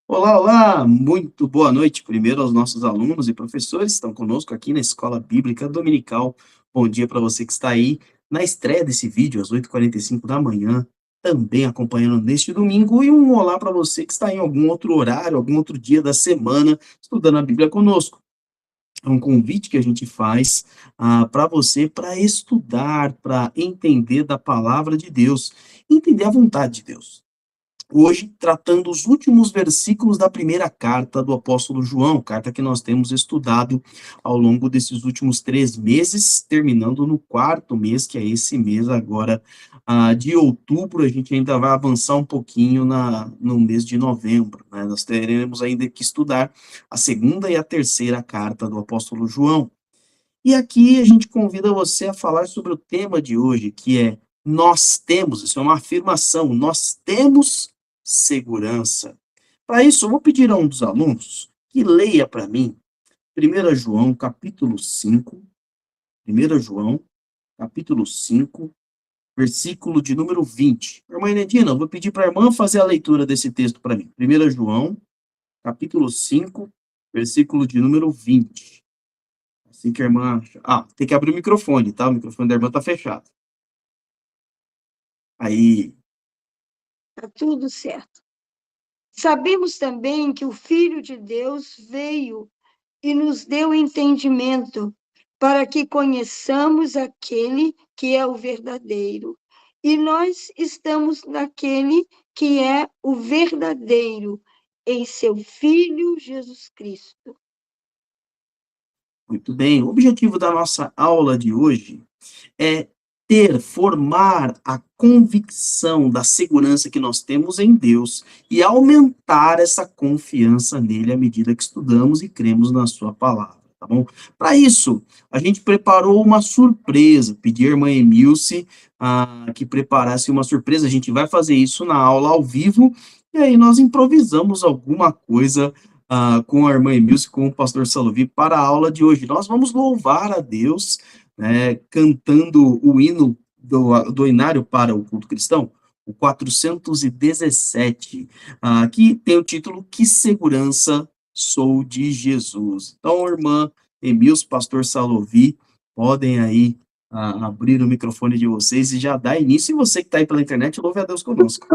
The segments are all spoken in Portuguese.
Olá, olá! Muito boa noite, primeiro aos nossos alunos e professores que estão conosco aqui na Escola Bíblica Dominical. Bom dia para você que está aí na estreia desse vídeo, às 8h45 da manhã, também acompanhando neste domingo, e um olá para você que está em algum outro horário, algum outro dia da semana, estudando a Bíblia conosco. É um convite que a gente faz para você, para estudar, para entender da palavra de Deus, entender a vontade de Deus. Hoje, tratando os últimos versículos da primeira carta do apóstolo João, carta que nós temos estudado ao longo desses últimos 3 meses, terminando no quarto mês, que é esse mês agora de outubro. A gente ainda vai avançar um pouquinho no mês de novembro, né? Nós teremos ainda que estudar a segunda e a terceira carta do apóstolo João. E aqui a gente convida você a falar sobre o tema de hoje, que é nós temos, isso é uma afirmação, nós temos segurança. Para isso, eu vou pedir a um dos alunos que leia para mim 1 João, capítulo 5, 1 João, capítulo 5, versículo de número 20. Irmã Inedina, eu vou pedir para a irmã fazer a leitura desse texto para mim. 1 João, capítulo 5, versículo de número 20. Assim que a irmã. Tem que abrir o microfone, tá? O microfone da irmã tá fechado. Aí. Está tudo certo. Sabemos também que o Filho de Deus veio e nos deu entendimento para que conheçamos aquele que é o verdadeiro. E nós estamos naquele que é o verdadeiro, em seu Filho Jesus Cristo. Muito bem. O objetivo da nossa aula de hoje é formar a convicção da segurança que nós temos em Deus e aumentar essa confiança nele à medida que estudamos e cremos na sua palavra, tá bom? Para isso, a gente preparou uma surpresa, pedi à irmã Emilce que preparasse uma surpresa. A gente vai fazer isso na aula ao vivo, e aí nós improvisamos alguma coisa com a irmã Emilce, com o pastor Salovi, para a aula de hoje. Nós vamos louvar a Deus, né, cantando o hino do Inário para o Culto Cristão, o 417, que tem o título Que Segurança Sou de Jesus. Então, irmã Emilce, pastor Salovi, podem aí abrir o microfone de vocês e já dar início. E você que está aí pela internet, louve a Deus conosco.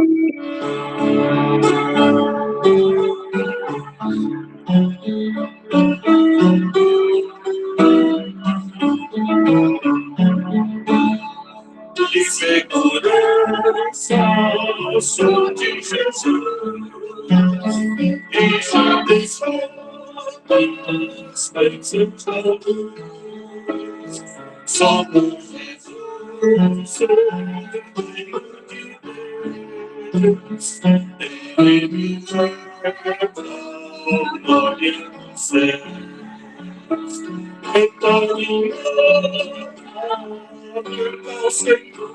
Que segurança sou de Jesus, e já desfrutas em seus olhos. Só por Jesus sou filho de Deus, Ele me leva ao glória do céu. Então me ao Senhor,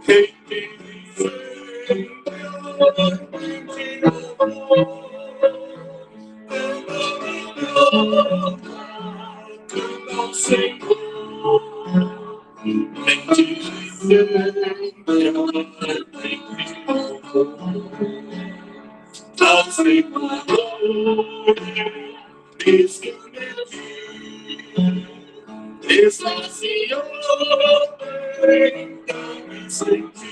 quem me sempre ao Senhor, quem te sempre ao Senhor, diz que esvaziou, então me senti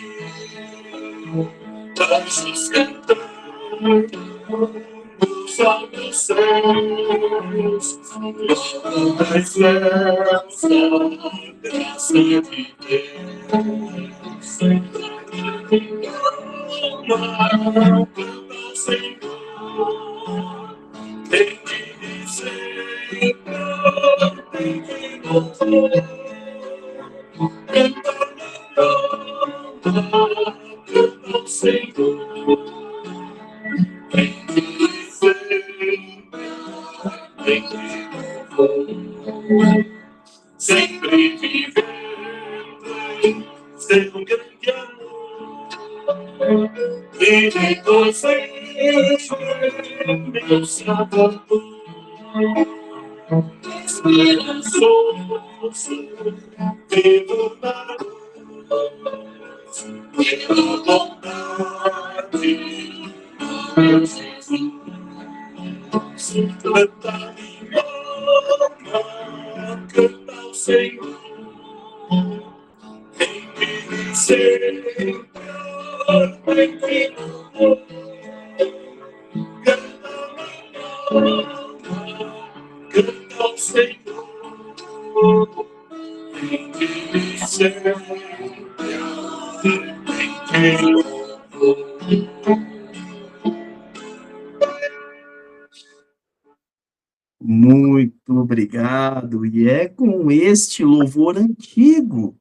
anjos cantando nos altos céus, logo das céus, a graça de Deus, ao Senhor, tem que dizer, tem que louvar, ao Senhor, tem que dizer, tem que louvar, sempre vivendo em seu grande amor, e de vocês meu Salvador. Esperançoso, vivo na luz, pela bondade, Senhor, vem que louvor, canta minha alma, canta ao Senhor, vem que céu, vem que louvor. Muito obrigado. E é com este louvor antigo.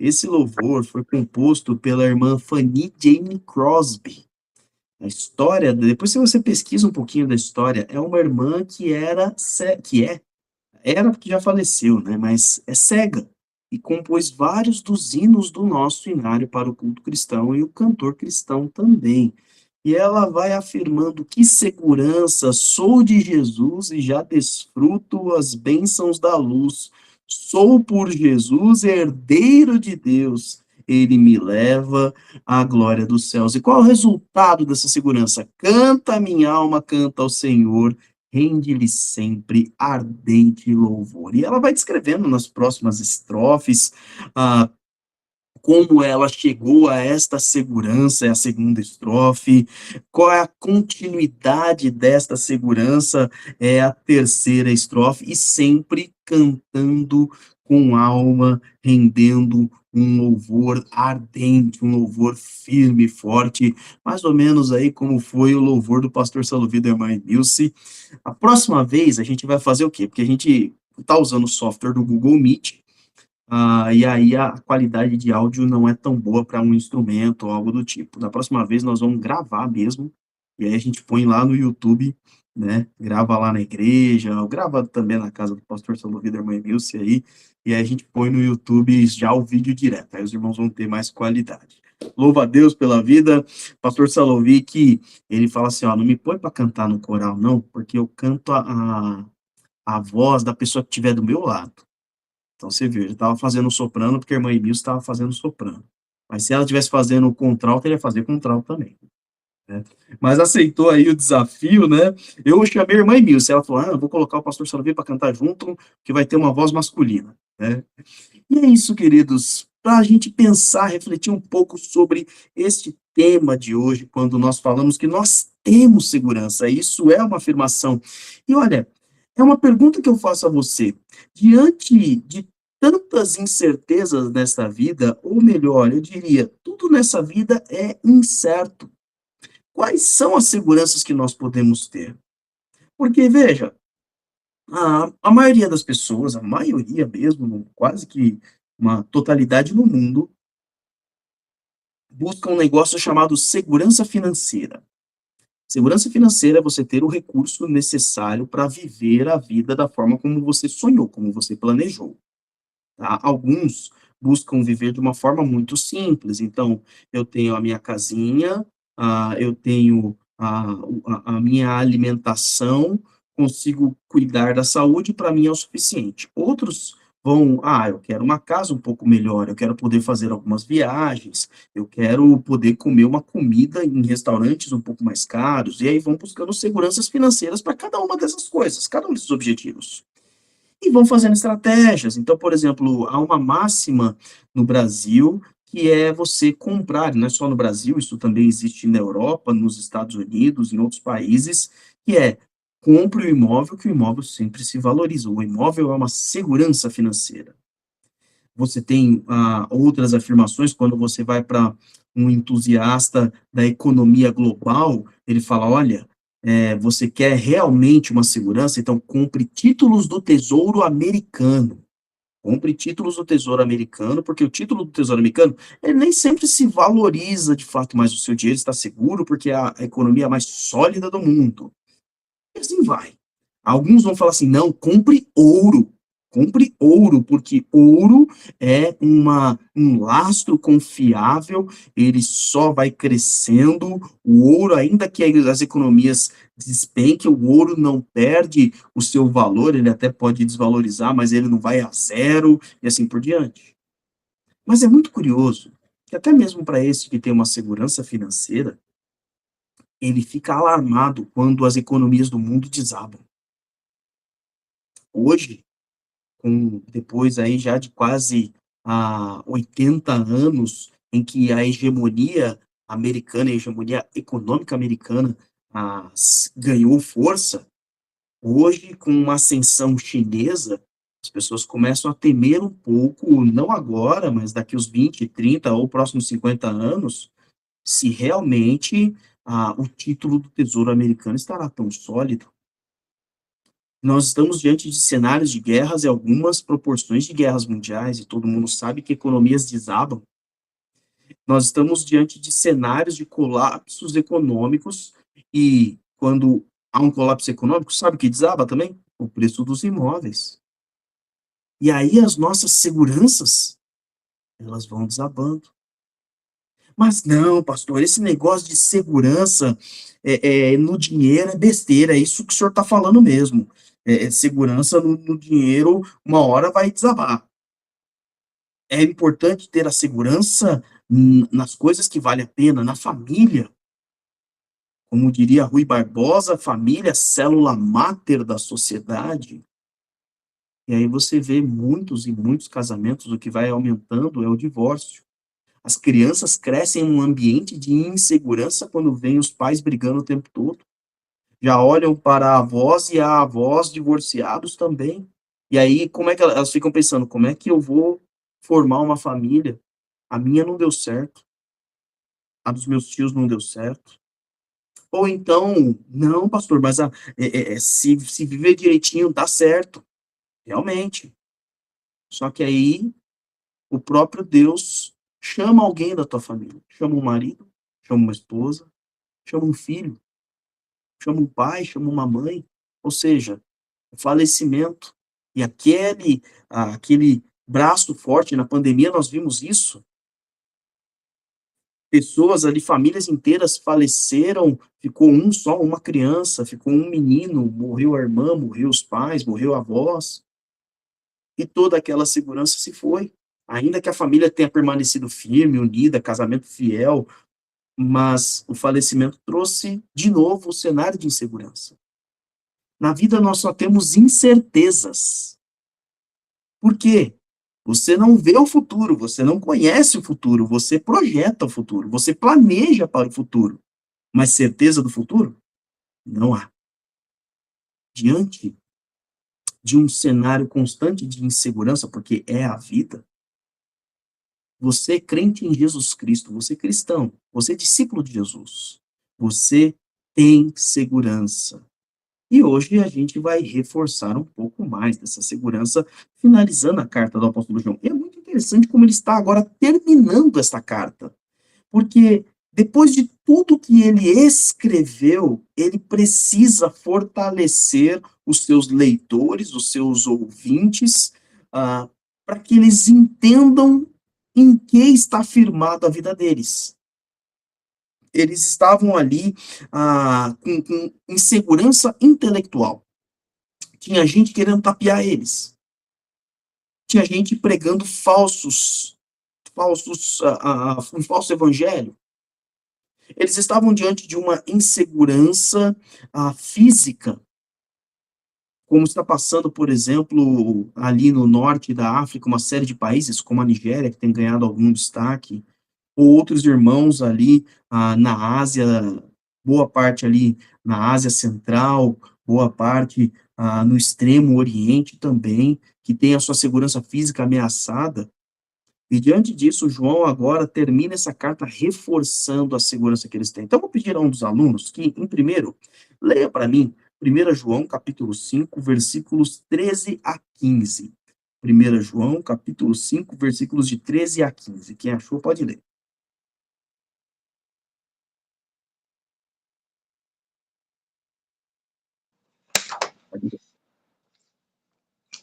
Esse louvor foi composto pela irmã Fanny Jane Crosby. A história, depois se você pesquisa um pouquinho da história, é uma irmã que era porque já faleceu, né, mas é cega e compôs vários dos hinos do nosso inário para o culto cristão e o cantor cristão também. E ela vai afirmando que segurança, sou de Jesus e já desfruto as bênçãos da luz. Sou por Jesus herdeiro de Deus. Ele me leva à glória dos céus. E qual é o resultado dessa segurança? Canta minha alma, canta ao Senhor, rende-lhe sempre ardente louvor. E ela vai descrevendo nas próximas estrofes, ah, como ela chegou a esta segurança, é a segunda estrofe, qual é a continuidade desta segurança, é a terceira estrofe, e sempre cantando com alma, rendendo um louvor ardente, um louvor firme, forte, mais ou menos aí como foi o louvor do pastor Salovio da irmã Nilce. A próxima vez a gente vai fazer o quê? Porque a gente está usando o software do Google Meet, e aí a qualidade de áudio não é tão boa para um instrumento ou algo do tipo. Da próxima vez nós vamos gravar mesmo, e aí a gente põe lá no YouTube, né? Grava lá na igreja, ou grava também na casa do pastor Salovio da irmã Emilce aí, e aí a gente põe no YouTube já o vídeo direto, aí os irmãos vão ter mais qualidade. Louva a Deus pela vida, pastor Salovio, que ele fala assim, ó, não me põe para cantar no coral não, porque eu canto a voz da pessoa que estiver do meu lado. Então você viu, ele estava fazendo soprano porque a irmã Emilce estava fazendo soprano. Mas se ela estivesse fazendo o contralto, ele ia fazer contralto também, né. Mas aceitou aí o desafio, né. Eu chamei a irmã Emilce, ela falou: "Ah, eu vou colocar o pastor Salovio para cantar junto, que vai ter uma voz masculina", né. E é isso, queridos, para a gente pensar, refletir um pouco sobre este tema de hoje, quando nós falamos que nós temos segurança, isso é uma afirmação. E olha, é uma pergunta que eu faço a você, diante de tantas incertezas nessa vida, ou melhor, eu diria, tudo nessa vida é incerto. Quais são as seguranças que nós podemos ter? Porque, veja, a maioria das pessoas, a maioria mesmo, quase que uma totalidade no mundo, busca um negócio chamado segurança financeira. Segurança financeira é você ter o recurso necessário para viver a vida da forma como você sonhou, como você planejou, tá? Alguns buscam viver de uma forma muito simples, então, eu tenho a minha casinha, eu tenho a minha alimentação, consigo cuidar da saúde, para mim é o suficiente. Outros vão: "Ah, eu quero uma casa um pouco melhor, eu quero poder fazer algumas viagens, eu quero poder comer uma comida em restaurantes um pouco mais caros", e aí vão buscando seguranças financeiras para cada uma dessas coisas, cada um desses objetivos. E vão fazendo estratégias. Então, por exemplo, há uma máxima no Brasil que é você comprar, não é só no Brasil, isso também existe na Europa, nos Estados Unidos, em outros países, que é: compre o imóvel, que o imóvel sempre se valoriza. O imóvel é uma segurança financeira. Você tem outras afirmações, quando você vai para um entusiasta da economia global, ele fala: olha, você quer realmente uma segurança, então compre títulos do Tesouro Americano. Compre títulos do Tesouro Americano, porque o título do Tesouro Americano, ele nem sempre se valoriza de fato, mas o seu dinheiro está seguro, porque é a economia mais sólida do mundo. E assim vai. Alguns vão falar assim: não, compre ouro, porque ouro é um lastro confiável, ele só vai crescendo. O ouro, ainda que as economias despenquem, o ouro não perde o seu valor, ele até pode desvalorizar, mas ele não vai a zero, e assim por diante. Mas é muito curioso que até mesmo para esse que tem uma segurança financeira, ele fica alarmado quando as economias do mundo desabam. Hoje, depois aí já de quase 80 anos em que a hegemonia americana, a hegemonia econômica americana, ganhou força, hoje, com uma ascensão chinesa, as pessoas começam a temer um pouco, não agora, mas daqui uns 20, 30 ou próximos 50 anos, se realmente o título do Tesouro Americano estará tão sólido. Nós estamos diante de cenários de guerras e algumas proporções de guerras mundiais, e todo mundo sabe que economias desabam. Nós estamos diante de cenários de colapsos econômicos, e quando há um colapso econômico, sabe o que desaba também? O preço dos imóveis. E aí as nossas seguranças, elas vão desabando. Mas não, pastor, esse negócio de segurança no dinheiro é besteira, é isso que o senhor está falando mesmo. Segurança no dinheiro, uma hora vai desabar. É importante ter a segurança nas coisas que vale a pena, na família. Como diria Rui Barbosa, família, célula máter da sociedade. E aí você vê muitos e muitos casamentos, o que vai aumentando é o divórcio. As crianças crescem em um ambiente de insegurança quando veem os pais brigando o tempo todo. Já olham para a avós e a avós divorciados também. E aí, como é que elas ficam pensando, como é que eu vou formar uma família? A minha não deu certo, a dos meus tios não deu certo. Ou então, não, pastor, mas se viver direitinho, dá certo. Realmente. Só que aí, o próprio Deus chama alguém da tua família. Chama um marido, chama uma esposa, chama um filho, chama um pai, chama uma mãe. Ou seja, o falecimento. E aquele braço forte, na pandemia nós vimos isso. Pessoas ali, famílias inteiras faleceram, ficou uma criança, ficou um menino, morreu a irmã, morreu os pais, morreu a avós, e toda aquela segurança se foi. Ainda que a família tenha permanecido firme, unida, casamento fiel, mas o falecimento trouxe de novo o cenário de insegurança. Na vida nós só temos incertezas. Por quê? Você não vê o futuro, você não conhece o futuro, você projeta o futuro, você planeja para o futuro. Mas certeza do futuro? Não há. Diante de um cenário constante de insegurança, porque é a vida, você crente em Jesus Cristo, você cristão, você discípulo de Jesus, você tem segurança. E hoje a gente vai reforçar um pouco mais dessa segurança, finalizando a carta do apóstolo João. E é muito interessante como ele está agora terminando essa carta, porque depois de tudo que ele escreveu, ele precisa fortalecer os seus leitores, os seus ouvintes, para que eles entendam em que está firmada a vida deles. Eles estavam ali com insegurança intelectual. Tinha gente querendo tapear eles. Tinha gente pregando um falso evangelho. Eles estavam diante de uma insegurança física, como está passando, por exemplo, ali no norte da África, uma série de países, como a Nigéria, que tem ganhado algum destaque, ou outros irmãos ali na Ásia, boa parte ali na Ásia Central, boa parte no extremo Oriente também, que tem a sua segurança física ameaçada. E diante disso, João agora termina essa carta reforçando a segurança que eles têm. Então, eu vou pedir a um dos alunos que, em primeiro, leia para mim 1 João, capítulo 5, versículos 13 a 15. 1 João, capítulo 5, versículos de 13 a 15. Quem achou, pode ler.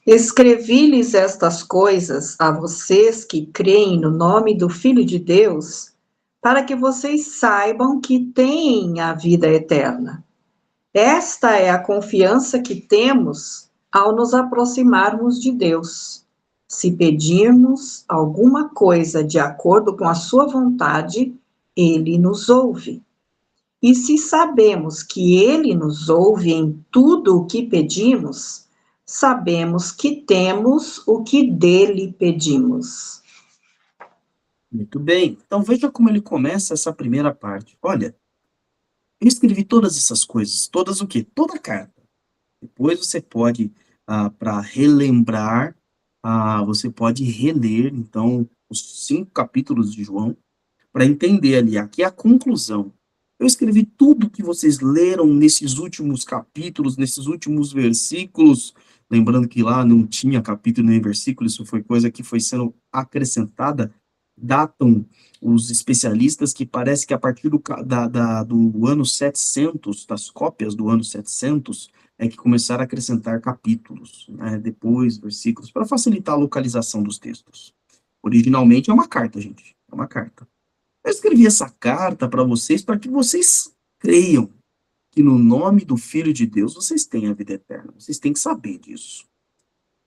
Escrevi-lhes estas coisas a vocês que creem no nome do Filho de Deus, para que vocês saibam que têm a vida eterna. Esta é a confiança que temos ao nos aproximarmos de Deus. Se pedirmos alguma coisa de acordo com a sua vontade, ele nos ouve. E se sabemos que ele nos ouve em tudo o que pedimos, sabemos que temos o que dele pedimos. Muito bem. Então veja como ele começa essa primeira parte. Olha, eu escrevi todas essas coisas, todas o quê? Toda a carta. Depois você pode, para relembrar, você pode reler, então, os 5 capítulos de João, para entender ali, aqui é a conclusão. Eu escrevi tudo que vocês leram nesses últimos capítulos, nesses últimos versículos, lembrando que lá não tinha capítulo nem versículo, isso foi coisa que foi sendo acrescentada, datam os especialistas que parece que a partir do ano 700, das cópias do ano 700, é que começaram a acrescentar capítulos, né, depois versículos, para facilitar a localização dos textos. Originalmente é uma carta, gente, é uma carta. Eu escrevi essa carta para que vocês creiam que no nome do Filho de Deus vocês têm a vida eterna. Vocês têm que saber disso.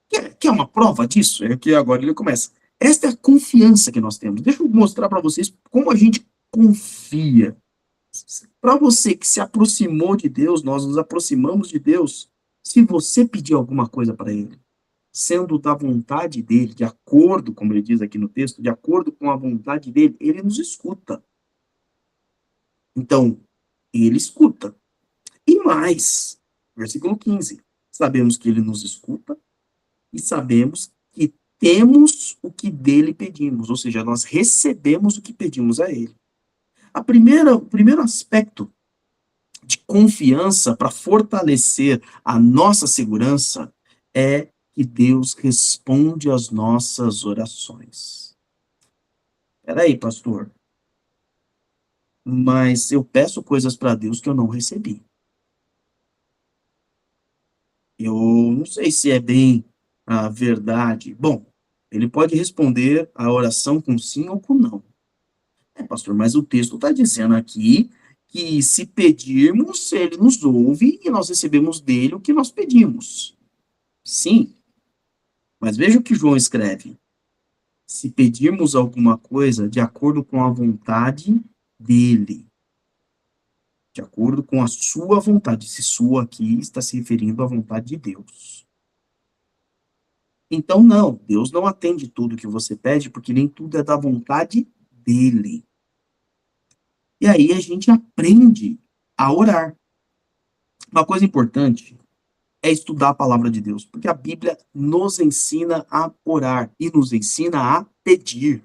Quer uma prova disso? É que agora ele começa. Esta é a confiança que nós temos. Deixa eu mostrar para vocês como a gente confia. Para você que se aproximou de Deus, nós nos aproximamos de Deus. Se você pedir alguma coisa para Ele, sendo da vontade dele, de acordo, como ele diz aqui no texto, de acordo com a vontade dele, ele nos escuta. Então, ele escuta. E mais, versículo 15, sabemos que ele nos escuta e sabemos que temos o que dele pedimos, ou seja, nós recebemos o que pedimos a ele. O primeiro aspecto de confiança para fortalecer a nossa segurança é que Deus responde às nossas orações. Peraí, pastor, mas eu peço coisas para Deus que eu não recebi. Eu não sei se é bem a verdade. Bom, ele pode responder a oração com sim ou com não. É, pastor, mas o texto está dizendo aqui que se pedirmos, ele nos ouve e nós recebemos dele o que nós pedimos. Sim, mas veja o que João escreve. Se pedirmos alguma coisa de acordo com a vontade dele, de acordo com a sua vontade, se sua aqui está se referindo à vontade de Deus. Então, não, Deus não atende tudo que você pede, porque nem tudo é da vontade dele. E aí a gente aprende a orar. Uma coisa importante é estudar a palavra de Deus, porque a Bíblia nos ensina a orar e nos ensina a pedir.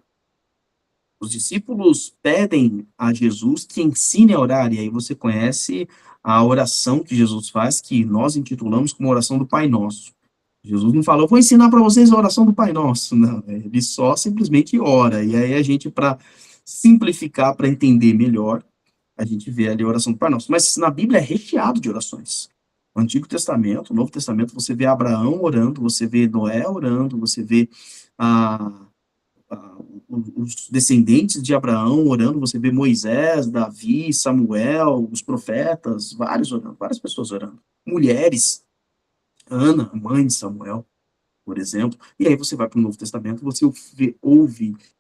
Os discípulos pedem a Jesus que ensine a orar, e aí você conhece a oração que Jesus faz, que nós intitulamos como oração do Pai Nosso. Jesus não falou, vou ensinar para vocês a oração do Pai Nosso. Não, ele só simplesmente ora. E aí a gente, para simplificar, para entender melhor, a gente vê ali a oração do Pai Nosso. Mas na Bíblia é recheado de orações. No Antigo Testamento, no Novo Testamento, você vê Abraão orando, você vê Noé orando, você vê a os descendentes de Abraão orando, você vê Moisés, Davi, Samuel, os profetas, vários orando, várias pessoas orando. Mulheres, Ana, mãe de Samuel, por exemplo. E aí você vai para o Novo Testamento, você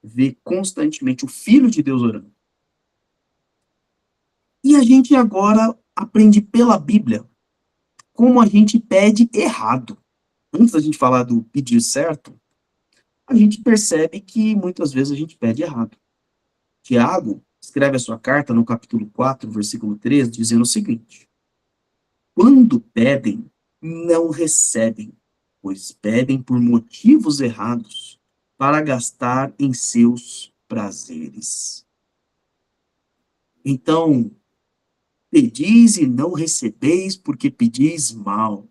vê constantemente o Filho de Deus orando. E a gente agora aprende pela Bíblia como a gente pede errado. Antes da gente falar do pedir certo, a gente percebe que muitas vezes a gente pede errado. Tiago escreve a sua carta no capítulo 4, versículo 3, dizendo o seguinte: quando pedem, não recebem, pois pedem por motivos errados, para gastar em seus prazeres. Então, pedis e não recebeis, porque pedis mal.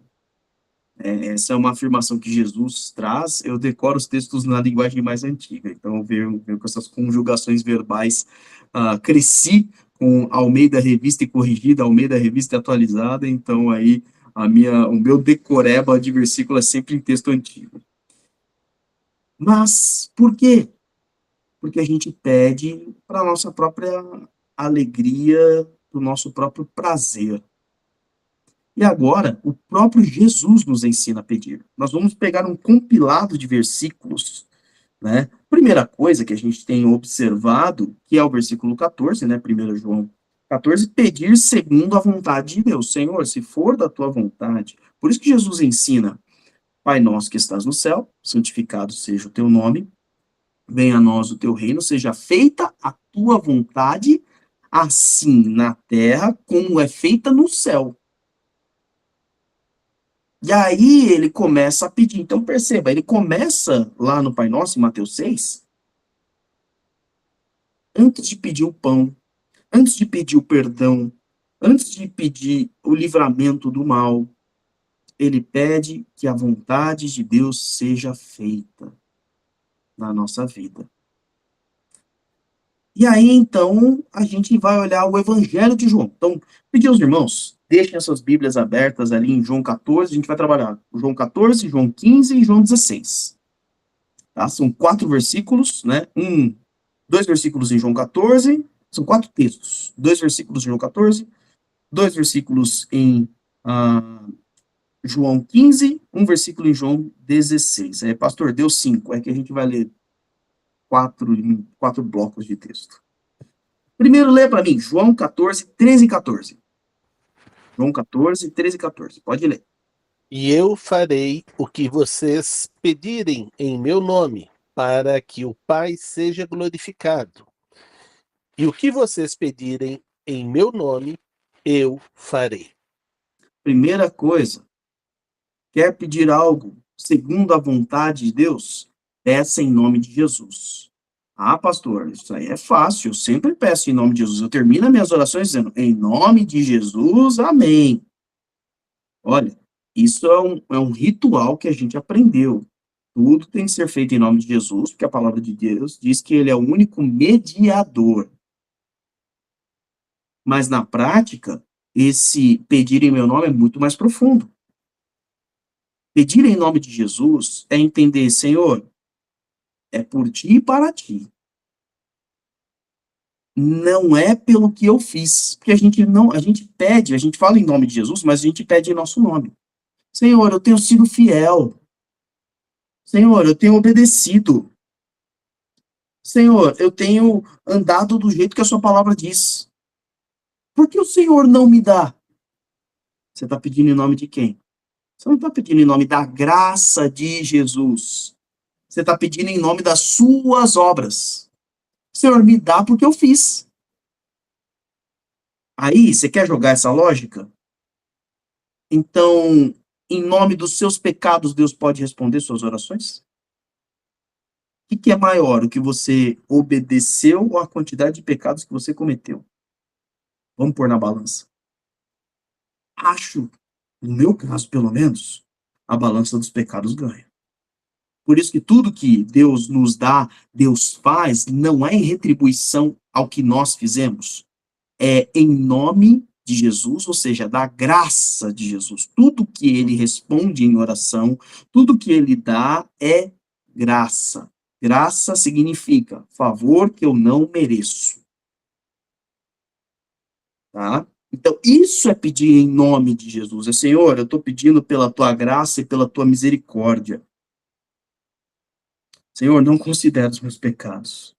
Essa é uma afirmação que Jesus traz. Eu decoro os textos na linguagem mais antiga, então eu venho com essas conjugações verbais. Cresci com Almeida Revista e Corrigida, Almeida Revista e Atualizada, então aí o meu decoreba de versículo é sempre em texto antigo. Mas por quê? Porque a gente pede para a nossa própria alegria, para o nosso próprio prazer. E agora, o próprio Jesus nos ensina a pedir. Nós vamos pegar um compilado de versículos, né? Primeira coisa que a gente tem observado, que é o versículo 14, né? 1 João 14, pedir segundo a vontade de Deus. Senhor, se for da tua vontade. Por isso que Jesus ensina, Pai nosso que estás no céu, santificado seja o teu nome, venha a nós o teu reino, seja feita a tua vontade, assim na terra como é feita no céu. E aí ele começa a pedir. Então perceba, ele começa lá no Pai Nosso, em Mateus 6, antes de pedir o pão, antes de pedir o perdão, antes de pedir o livramento do mal, ele pede que a vontade de Deus seja feita na nossa vida. E aí, então, a gente vai olhar o Evangelho de João. Então, pedir aos irmãos, deixem as suas Bíblias abertas ali em João 14, a gente vai trabalhar João 14, João 15 e João 16. Tá? São 4 versículos, né? 2 versículos em João 14, são 4 textos. 2 versículos em João 14, 2 versículos em João 15, 1 versículo em João 16. Pastor, deu 5, é que a gente vai ler 4 blocos de texto. Primeiro, lê para mim, João 14, 13 e 14. João 14, 13 e 14. Pode ler. E eu farei o que vocês pedirem em meu nome, para que o Pai seja glorificado. E o que vocês pedirem em meu nome, eu farei. Primeira coisa, quer pedir algo segundo a vontade de Deus? Peça em nome de Jesus. Ah, pastor, isso aí é fácil, eu sempre peço em nome de Jesus. Eu termino minhas orações dizendo, em nome de Jesus, amém. Olha, isso é um ritual que a gente aprendeu. Tudo tem que ser feito em nome de Jesus, porque a palavra de Deus diz que ele é o único mediador. Mas na prática, esse pedir em meu nome é muito mais profundo. Pedir em nome de Jesus é entender, Senhor, é por ti e para ti. Não é pelo que eu fiz, porque a gente pede, a gente fala em nome de Jesus, mas a gente pede em nosso nome. Senhor, eu tenho sido fiel. Senhor, eu tenho obedecido. Senhor, eu tenho andado do jeito que a sua palavra diz. Por que o Senhor não me dá? Você está pedindo em nome de quem? Você não está pedindo em nome da graça de Jesus. Você está pedindo em nome das suas obras. Senhor, me dá porque eu fiz. Aí, você quer jogar essa lógica? Então, em nome dos seus pecados, Deus pode responder suas orações? O que é maior, o que você obedeceu ou a quantidade de pecados que você cometeu? Vamos pôr na balança. Acho, no meu caso, pelo menos, a balança dos pecados ganha. Por isso que tudo que Deus nos dá, Deus faz, não é em retribuição ao que nós fizemos. É em nome de Jesus, ou seja, da graça de Jesus. Tudo que ele responde em oração, tudo que ele dá é graça. Graça significa favor que eu não mereço. Tá? Então, isso é pedir em nome de Jesus. É, Senhor, eu estou pedindo pela tua graça e pela tua misericórdia. Senhor, não considera os meus pecados.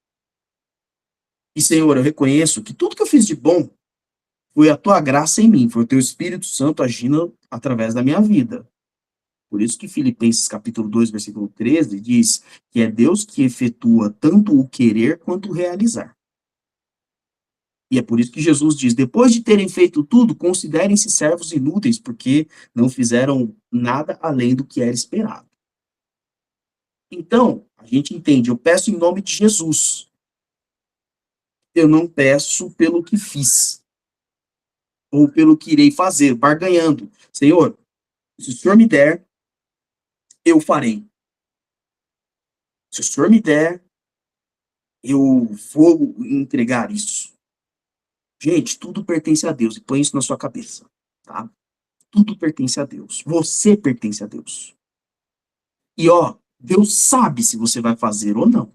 E, Senhor, eu reconheço que tudo que eu fiz de bom foi a tua graça em mim, foi o teu Espírito Santo agindo através da minha vida. Por isso que Filipenses capítulo 2, versículo 13, diz que é Deus que efetua tanto o querer quanto o realizar. E é por isso que Jesus diz, depois de terem feito tudo, considerem-se servos inúteis, porque não fizeram nada além do que era esperado. Então, a gente entende, eu peço em nome de Jesus. Eu não peço pelo que fiz, ou pelo que irei fazer, barganhando. Senhor, se o Senhor me der, eu farei. Se o Senhor me der, eu vou entregar isso. Gente, tudo pertence a Deus, e põe isso na sua cabeça, tá? Tudo pertence a Deus. Você pertence a Deus. E ó, Deus sabe se você vai fazer ou não.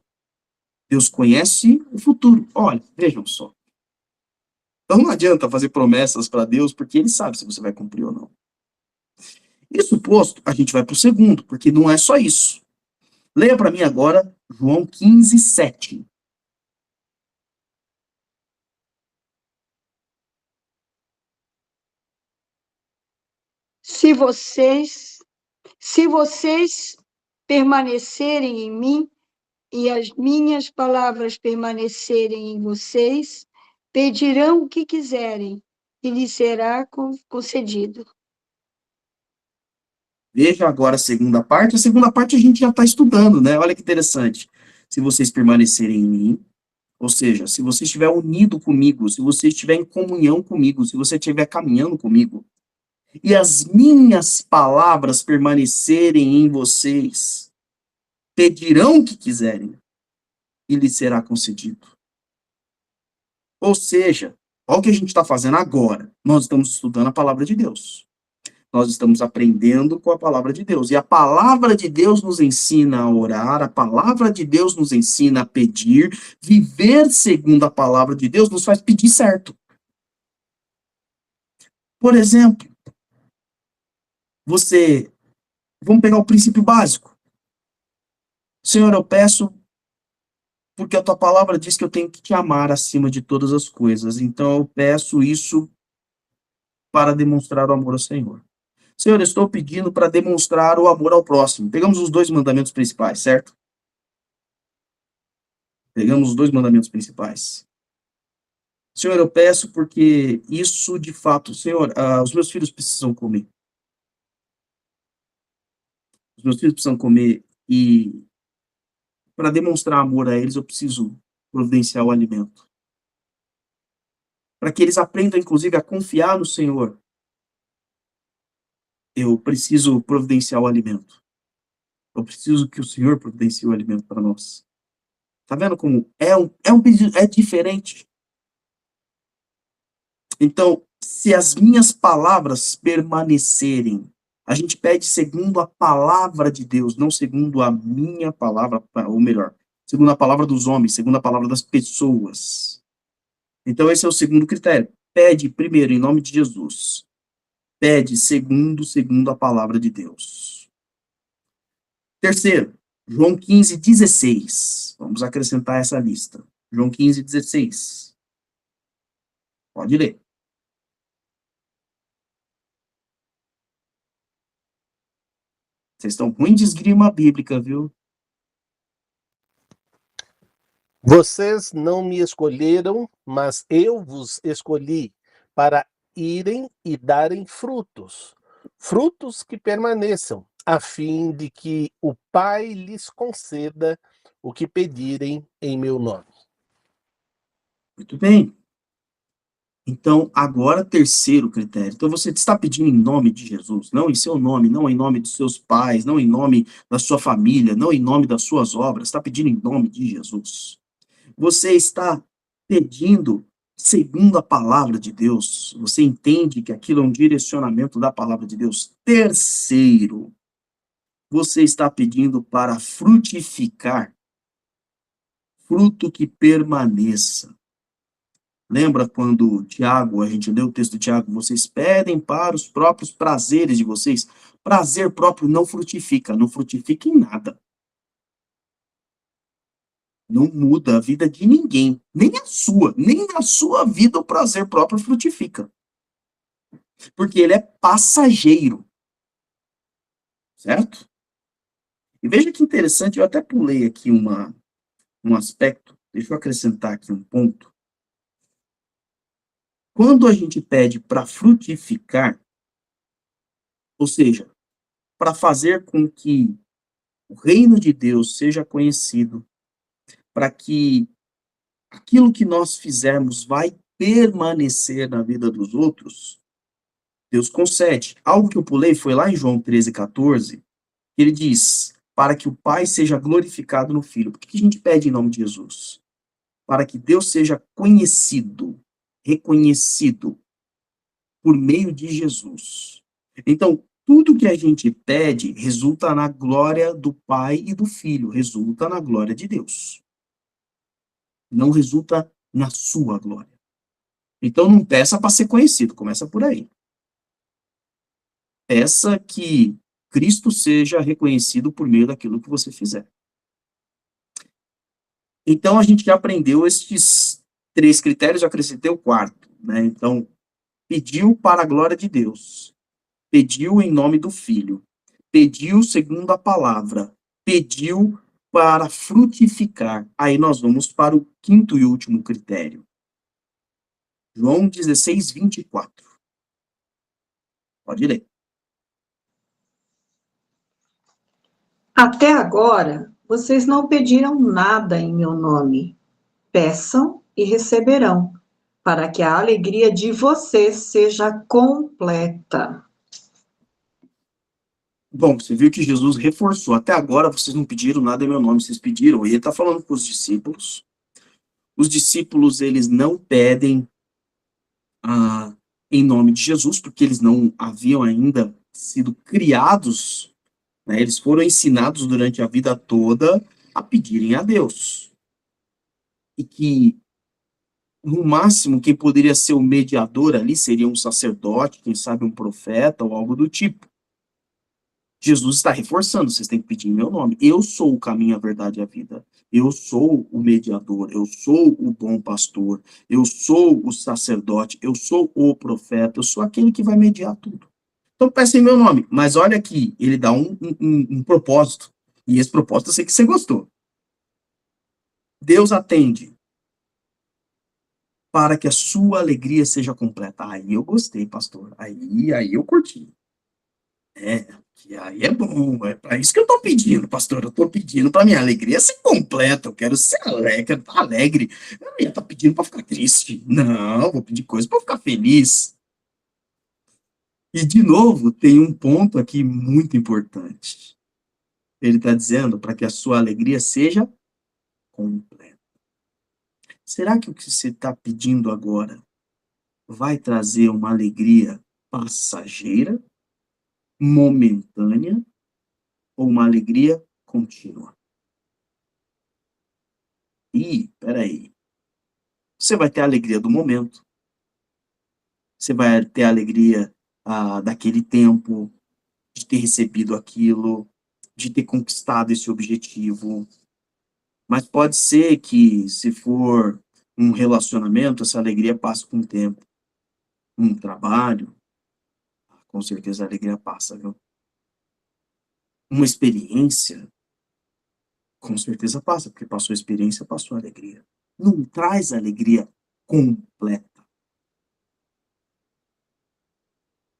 Deus conhece o futuro. Olha, vejam só. Então não adianta fazer promessas para Deus, porque ele sabe se você vai cumprir ou não. Isso posto, a gente vai para o segundo, porque não é só isso. Leia para mim agora João 15, 7. Se vocês permanecerem em mim e as minhas palavras permanecerem em vocês, pedirão o que quiserem, e lhes será concedido. Veja agora a segunda parte. A segunda parte a gente já está estudando, né? Olha que interessante. Se vocês permanecerem em mim, ou seja, se você estiver unido comigo, se você estiver em comunhão comigo, se você estiver caminhando comigo, e as minhas palavras permanecerem em vocês, pedirão o que quiserem, e lhes será concedido. Ou seja, olha o que a gente está fazendo agora. Nós estamos estudando a palavra de Deus. Nós estamos aprendendo com a palavra de Deus. E a palavra de Deus nos ensina a orar, a palavra de Deus nos ensina a pedir, viver segundo a palavra de Deus nos faz pedir certo. Por exemplo, vamos pegar o princípio básico. Senhor, eu peço porque a tua palavra diz que eu tenho que te amar acima de todas as coisas. Então eu peço isso para demonstrar o amor ao Senhor. Senhor, eu estou pedindo para demonstrar o amor ao próximo. Pegamos os dois mandamentos principais, certo? Pegamos os dois mandamentos principais. Senhor, eu peço porque isso de fato, Senhor, os meus filhos precisam comer. Os meus filhos precisam comer e para demonstrar amor a eles eu preciso providenciar o alimento. Para que eles aprendam, inclusive, a confiar no Senhor, eu preciso providenciar o alimento. Eu preciso que o Senhor providencie o alimento para nós. Tá vendo como é um pedido, é diferente? Então, se as minhas palavras permanecerem, a gente pede segundo a palavra de Deus, não segundo a minha palavra, ou melhor, segundo a palavra dos homens, segundo a palavra das pessoas. Então, esse é o segundo critério. Pede primeiro em nome de Jesus. Pede segundo a palavra de Deus. Terceiro, João 15:16. Vamos acrescentar essa lista. João 15:16. Pode ler. Vocês estão ruim de esgrima bíblica, viu? Vocês não me escolheram, mas eu vos escolhi para irem e darem frutos, frutos que permaneçam, a fim de que o Pai lhes conceda o que pedirem em meu nome. Muito bem. Então, agora, terceiro critério. Então, você está pedindo em nome de Jesus, não em seu nome, não em nome dos seus pais, não em nome da sua família, não em nome das suas obras, está pedindo em nome de Jesus. Você está pedindo segundo a palavra de Deus. Você entende que aquilo é um direcionamento da palavra de Deus. Terceiro, você está pedindo para frutificar, fruto que permaneça. Lembra quando Tiago, a gente leu o texto de Tiago, vocês pedem para os próprios prazeres de vocês. Prazer próprio não frutifica em nada. Não muda a vida de ninguém, nem a sua vida o prazer próprio frutifica. Porque ele é passageiro. Certo? E veja que interessante, eu até pulei aqui um aspecto, deixa eu acrescentar aqui um ponto. Quando a gente pede para frutificar, ou seja, para fazer com que o reino de Deus seja conhecido, para que aquilo que nós fizermos vai permanecer na vida dos outros, Deus concede. Algo que eu pulei foi lá em João 13:14, ele diz, para que o Pai seja glorificado no Filho. Por que a gente pede em nome de Jesus? Para que Deus seja conhecido, reconhecido por meio de Jesus. Então, tudo que a gente pede resulta na glória do Pai e do Filho, resulta na glória de Deus. Não resulta na sua glória. Então, não peça para ser conhecido, começa por aí. Peça que Cristo seja reconhecido por meio daquilo que você fizer. Então, a gente já aprendeu estes 3 critérios, eu acrescentei o 4º, né? Então, pediu para a glória de Deus, pediu em nome do Filho, pediu segundo a palavra, pediu para frutificar. Aí nós vamos para o quinto e último critério. João 16, 24. Pode ler. Até agora, vocês não pediram nada em meu nome. Peçam e receberão, para que a alegria de vocês seja completa. Bom, você viu que Jesus reforçou. Até agora vocês não pediram nada em meu nome, vocês pediram. E ele está falando com os discípulos. Os discípulos, eles não pedem em nome de Jesus, porque eles não haviam ainda sido criados, né? Eles foram ensinados durante a vida toda a pedirem a Deus. E que, no máximo, quem poderia ser o mediador ali seria um sacerdote, quem sabe um profeta ou algo do tipo. Jesus está reforçando, vocês têm que pedir em meu nome. Eu sou o caminho, a verdade e a vida. Eu sou o mediador, eu sou o bom pastor, eu sou o sacerdote, eu sou o profeta, eu sou aquele que vai mediar tudo. Então peça em meu nome. Mas olha aqui, ele dá um propósito. E esse propósito eu sei que você gostou. Deus atende para que a sua alegria seja completa. Aí eu gostei, pastor. Aí eu curti. É, que aí é bom, é para isso que eu tô pedindo, pastor. Eu tô pedindo para minha alegria ser completa. Eu quero ser alegre, quero estar alegre. Eu não ia estar pedindo para ficar triste. Não, vou pedir coisa para ficar feliz. E de novo, tem um ponto aqui muito importante. Ele está dizendo para que a sua alegria seja completa. Será que o que você está pedindo agora vai trazer uma alegria passageira, momentânea, ou uma alegria contínua? Peraí. Você vai ter a alegria do momento. Você vai ter a alegria daquele tempo, de ter recebido aquilo, de ter conquistado esse objetivo. Mas pode ser que, se for um relacionamento, essa alegria passe com o tempo. Um trabalho, com certeza a alegria passa, viu? Uma experiência, com certeza passa, porque passou a experiência, passou a alegria. Não traz a alegria completa.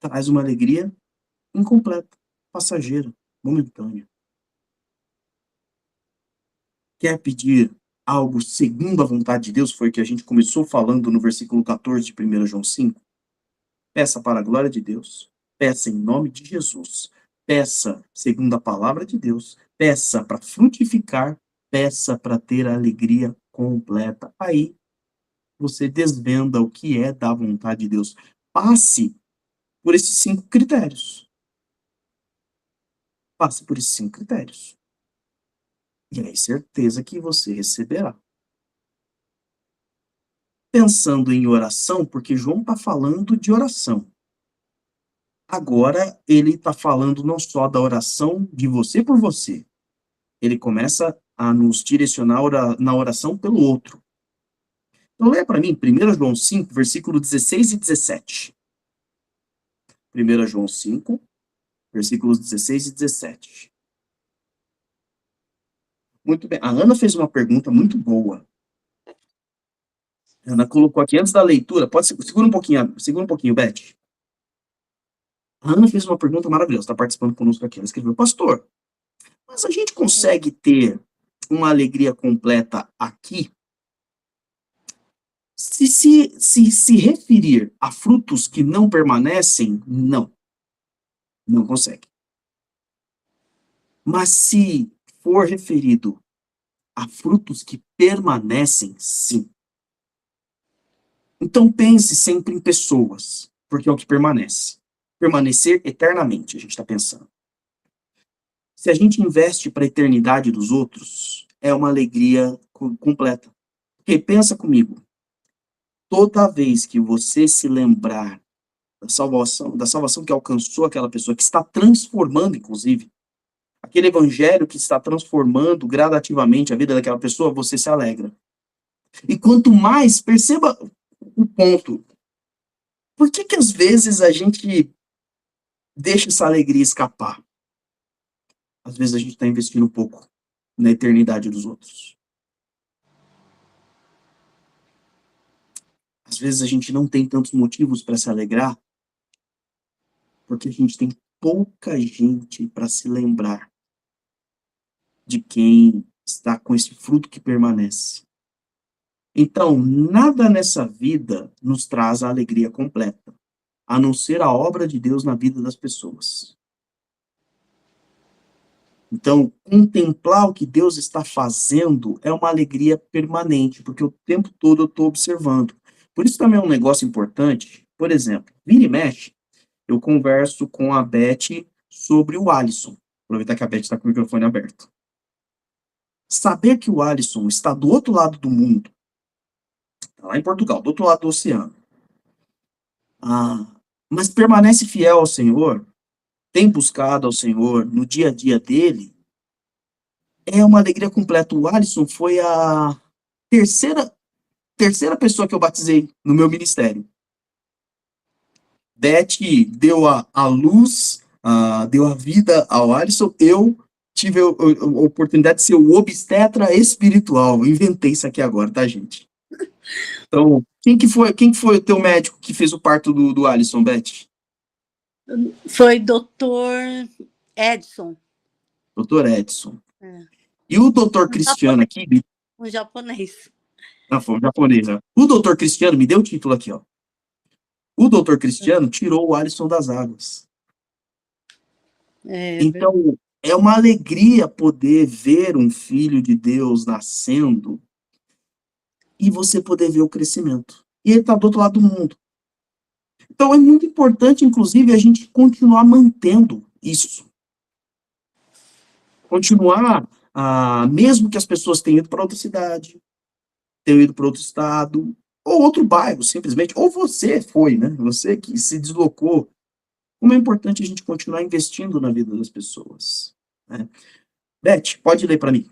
Traz uma alegria incompleta, passageira, momentânea. Quer pedir algo segundo a vontade de Deus? Foi o que a gente começou falando no versículo 14 de 1 João 5. Peça para a glória de Deus. Peça em nome de Jesus. Peça segundo a palavra de Deus. Peça para frutificar. Peça para ter a alegria completa. Aí você desvenda o que é da vontade de Deus. Passe por esses 5 critérios. Passe por esses 5 critérios. E aí, certeza que você receberá. Pensando em oração, porque João está falando de oração. Agora, ele está falando não só da oração de você por você. Ele começa a nos direcionar na oração pelo outro. Então, leia para mim, 1 João 5, versículo 16 e 17. 1 João 5, versículos 16 e 17. Muito bem. A Ana fez uma pergunta muito boa. A Ana colocou aqui, antes da leitura, segura um pouquinho, Beth. A Ana fez uma pergunta maravilhosa, está participando conosco aqui. Ela escreveu, pastor, mas a gente consegue ter uma alegria completa aqui se referir a frutos que não permanecem? Não consegue. Mas se for referido a frutos que permanecem, sim. Então pense sempre em pessoas, porque é o que permanece. Permanecer eternamente, a gente está pensando. Se a gente investe para a eternidade dos outros, é uma alegria completa. Porque pensa comigo, toda vez que você se lembrar da salvação que alcançou aquela pessoa, que está transformando, inclusive, aquele evangelho que está transformando gradativamente a vida daquela pessoa, você se alegra. E quanto mais, perceba o ponto. Por que às vezes a gente deixa essa alegria escapar? Às vezes a gente está investindo pouco. na eternidade dos outros. Às vezes a gente não tem tantos motivos para se alegrar, porque a gente tem pouca gente para se lembrar de quem está com esse fruto que permanece. Então, nada nessa vida nos traz a alegria completa, a não ser a obra de Deus na vida das pessoas. Então, contemplar o que Deus está fazendo é uma alegria permanente, porque o tempo todo eu estou observando. Por isso também é um negócio importante. Por exemplo, vira e mexe, eu converso com a Beth sobre o Alisson. Aproveitar que a Beth está com o microfone aberto. Saber que o Alisson está do outro lado do mundo, tá lá em Portugal, do outro lado do oceano, mas permanece fiel ao Senhor, tem buscado ao Senhor no dia a dia dele, é uma alegria completa. O Alisson foi a terceira pessoa que eu batizei no meu ministério. Beth deu a luz, deu a vida ao Alisson. Eu tive a oportunidade de ser o obstetra espiritual. Eu inventei isso aqui agora, tá, gente? Então, quem que foi o teu médico que fez o parto do Alisson, Beth? Foi doutor Edson. Doutor Edson. É. E o doutor Cristiano aqui... Um japonês. Foi um japonês, né? O doutor Cristiano me deu o título aqui, ó. O doutor Cristiano tirou o Alisson das águas. Então, é uma alegria poder ver um filho de Deus nascendo e você poder ver o crescimento. E ele está do outro lado do mundo. Então, é muito importante, inclusive, a gente continuar mantendo isso. Continuar, mesmo que as pessoas tenham ido para outra cidade, tenham ido para outro estado, ou outro bairro, simplesmente, ou você foi, né? Você que se deslocou. Como é importante a gente continuar investindo na vida das pessoas, né? Beth, pode ler para mim.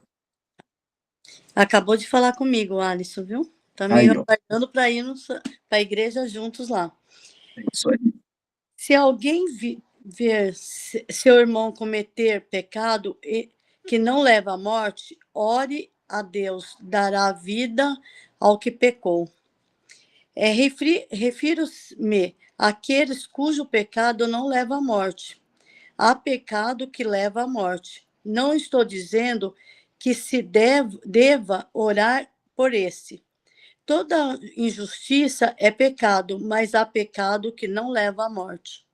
Acabou de falar comigo, Alisson, viu? Tá me aguardando para ir para a igreja juntos lá. É isso aí. Se alguém ver seu irmão cometer pecado que não leva à morte, ore a Deus, dará vida ao que pecou. Refiro-me àqueles cujo pecado não leva à morte. Há pecado que leva à morte. Não estou dizendo que se deva orar por esse. Toda injustiça é pecado, mas há pecado que não leva à morte.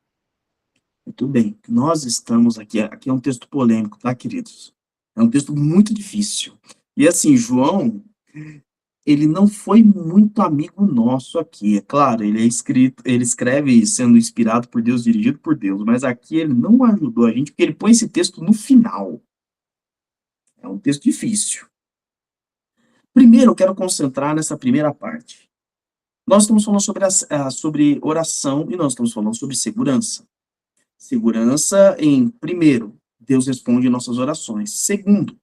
Muito bem. Nós estamos aqui é um texto polêmico, tá, queridos? É um texto muito difícil. E assim, João, ele não foi muito amigo nosso aqui. É claro, ele escreve sendo inspirado por Deus, dirigido por Deus, mas aqui ele não ajudou a gente, porque ele põe esse texto no final. É um texto difícil. Primeiro, eu quero concentrar nessa primeira parte. Nós estamos falando sobre oração e nós estamos falando sobre segurança. Segurança em, primeiro, Deus responde nossas orações. Segundo,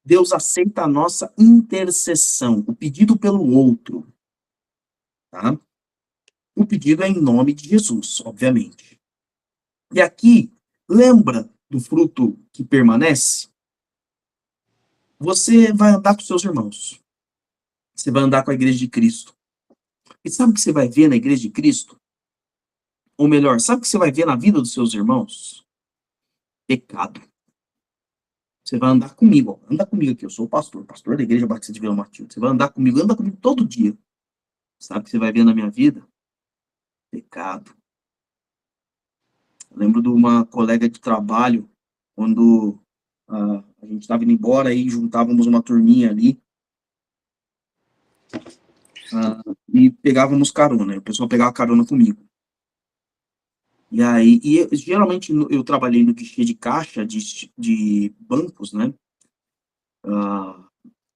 Deus aceita a nossa intercessão, o pedido pelo outro. Tá? O pedido é em nome de Jesus, obviamente. E aqui, lembra do fruto que permanece? Você vai andar com seus irmãos. Você vai andar com a igreja de Cristo. E sabe o que você vai ver na igreja de Cristo? Ou melhor, sabe o que você vai ver na vida dos seus irmãos? Pecado. Você vai andar comigo, ó. Anda comigo aqui, eu sou o pastor da igreja Batista de Vila Matilde. Você vai andar comigo, anda comigo todo dia. Sabe o que você vai ver na minha vida? Pecado. Eu lembro de uma colega de trabalho, quando a gente estava indo embora e juntávamos uma turminha ali, e pegávamos carona, o pessoal pegava carona comigo. E aí, geralmente eu trabalhei no guichê de caixa de bancos, né?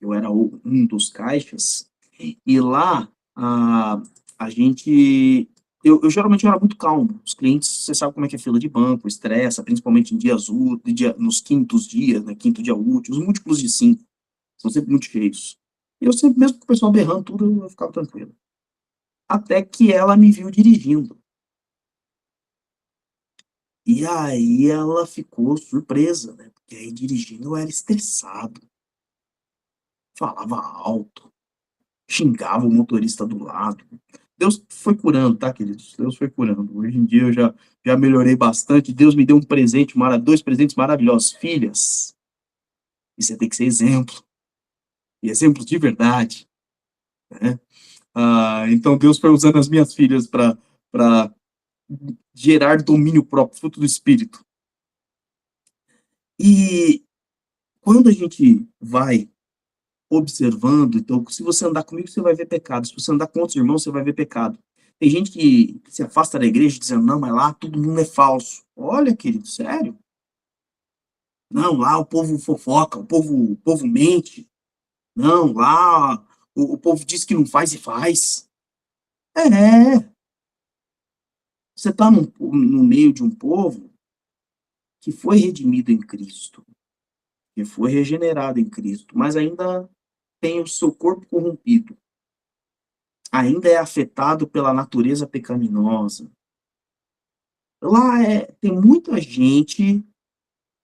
Eu era um dos caixas, e lá a gente. Eu geralmente era muito calmo. Os clientes, você sabe como é que é fila de banco, estressa, principalmente em dias úteis, nos quintos dias, né? Quinto dia útil, os múltiplos de 5 são sempre muito cheios. E eu sempre, mesmo com o pessoal berrando tudo, eu ficava tranquilo. Até que ela me viu dirigindo. E aí ela ficou surpresa, né? Porque aí dirigindo eu era estressado. falava alto, xingava o motorista do lado. Deus foi curando, tá, queridos? Deus foi curando. Hoje em dia eu já melhorei bastante. Deus me deu um presente, dois presentes maravilhosos, filhas. E você tem que ser exemplo, e exemplo de verdade, né? Então Deus foi usando as minhas filhas para gerar domínio próprio, fruto do Espírito. E quando a gente vai observando, então, se você andar comigo, você vai ver pecado. Se você andar com outros irmãos, você vai ver pecado. Tem gente que se afasta da igreja dizendo, não, mas lá todo mundo é falso. Olha, querido, sério? Não, lá o povo fofoca, o povo mente. Não, lá o povo diz que não faz e faz. É, você está no meio de um povo que foi redimido em Cristo, que foi regenerado em Cristo, mas ainda tem o seu corpo corrompido, ainda é afetado pela natureza pecaminosa. Lá tem muita gente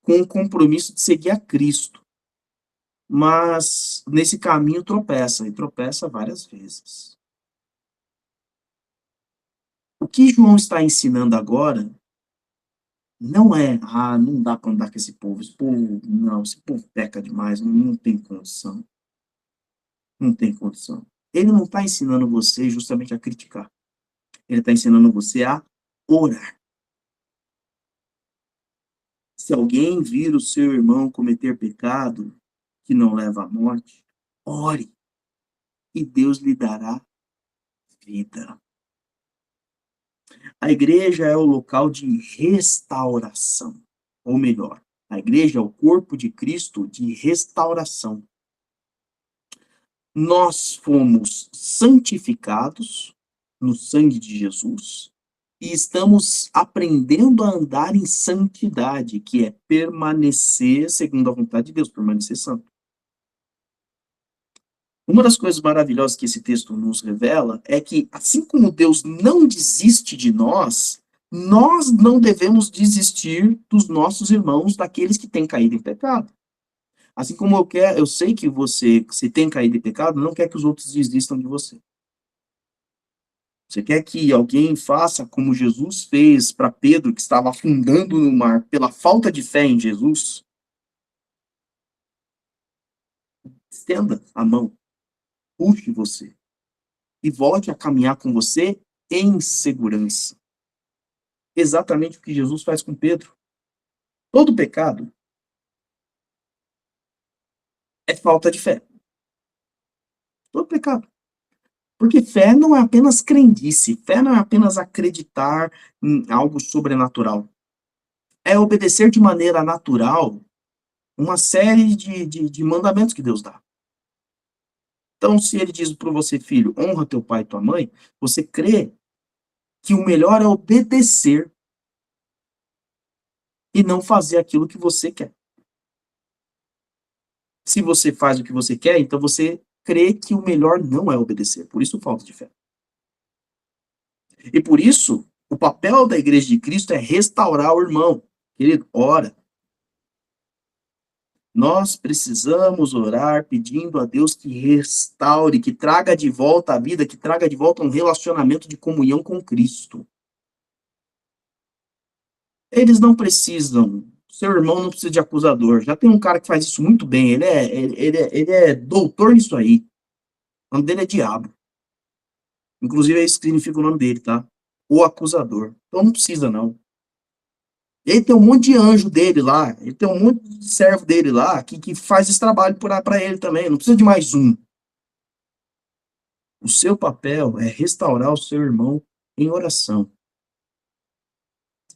com o compromisso de seguir a Cristo, mas nesse caminho tropeça, e tropeça várias vezes. O que João está ensinando agora não é, não dá para andar com esse povo, esse povo peca demais, não tem condição. Não tem condição. Ele não está ensinando você justamente a criticar. Ele está ensinando você a orar. Se alguém vir o seu irmão cometer pecado que não leva à morte, ore e Deus lhe dará vida. A igreja é o local de restauração. Ou melhor, a igreja é o corpo de Cristo de restauração. Nós fomos santificados no sangue de Jesus e estamos aprendendo a andar em santidade, que é permanecer segundo a vontade de Deus, permanecer santo. Uma das coisas maravilhosas que esse texto nos revela é que, assim como Deus não desiste de nós não devemos desistir dos nossos irmãos, daqueles que têm caído em pecado. Assim como eu sei que você, se tem caído em pecado, não quer que os outros desistam de você. Você quer que alguém faça como Jesus fez para Pedro, que estava afundando no mar pela falta de fé em Jesus? Estenda a mão, puxe você e volte a caminhar com você em segurança. Exatamente o que Jesus faz com Pedro. Todo pecado é falta de fé. Todo pecado. Porque fé não é apenas crendice, fé não é apenas acreditar em algo sobrenatural. É obedecer de maneira natural uma série de mandamentos que Deus dá. Então, se ele diz para você, filho, honra teu pai e tua mãe, você crê que o melhor é obedecer e não fazer aquilo que você quer. Se você faz o que você quer, então você crê que o melhor não é obedecer. Por isso, falta de fé. E por isso, o papel da Igreja de Cristo é restaurar o irmão. Querido, ora. Nós precisamos orar pedindo a Deus que restaure, que traga de volta a vida, que traga de volta um relacionamento de comunhão com Cristo. Eles não precisam, seu irmão não precisa de acusador. Já tem um cara que faz isso muito bem, ele é doutor nisso aí. O nome dele é Diabo. Inclusive é isso que significa o nome dele, tá? O acusador. Então não precisa, não. Ele tem um monte de anjo dele lá, ele tem um monte de servo dele lá, que faz esse trabalho para ele também, não precisa de mais um. O seu papel é restaurar o seu irmão em oração.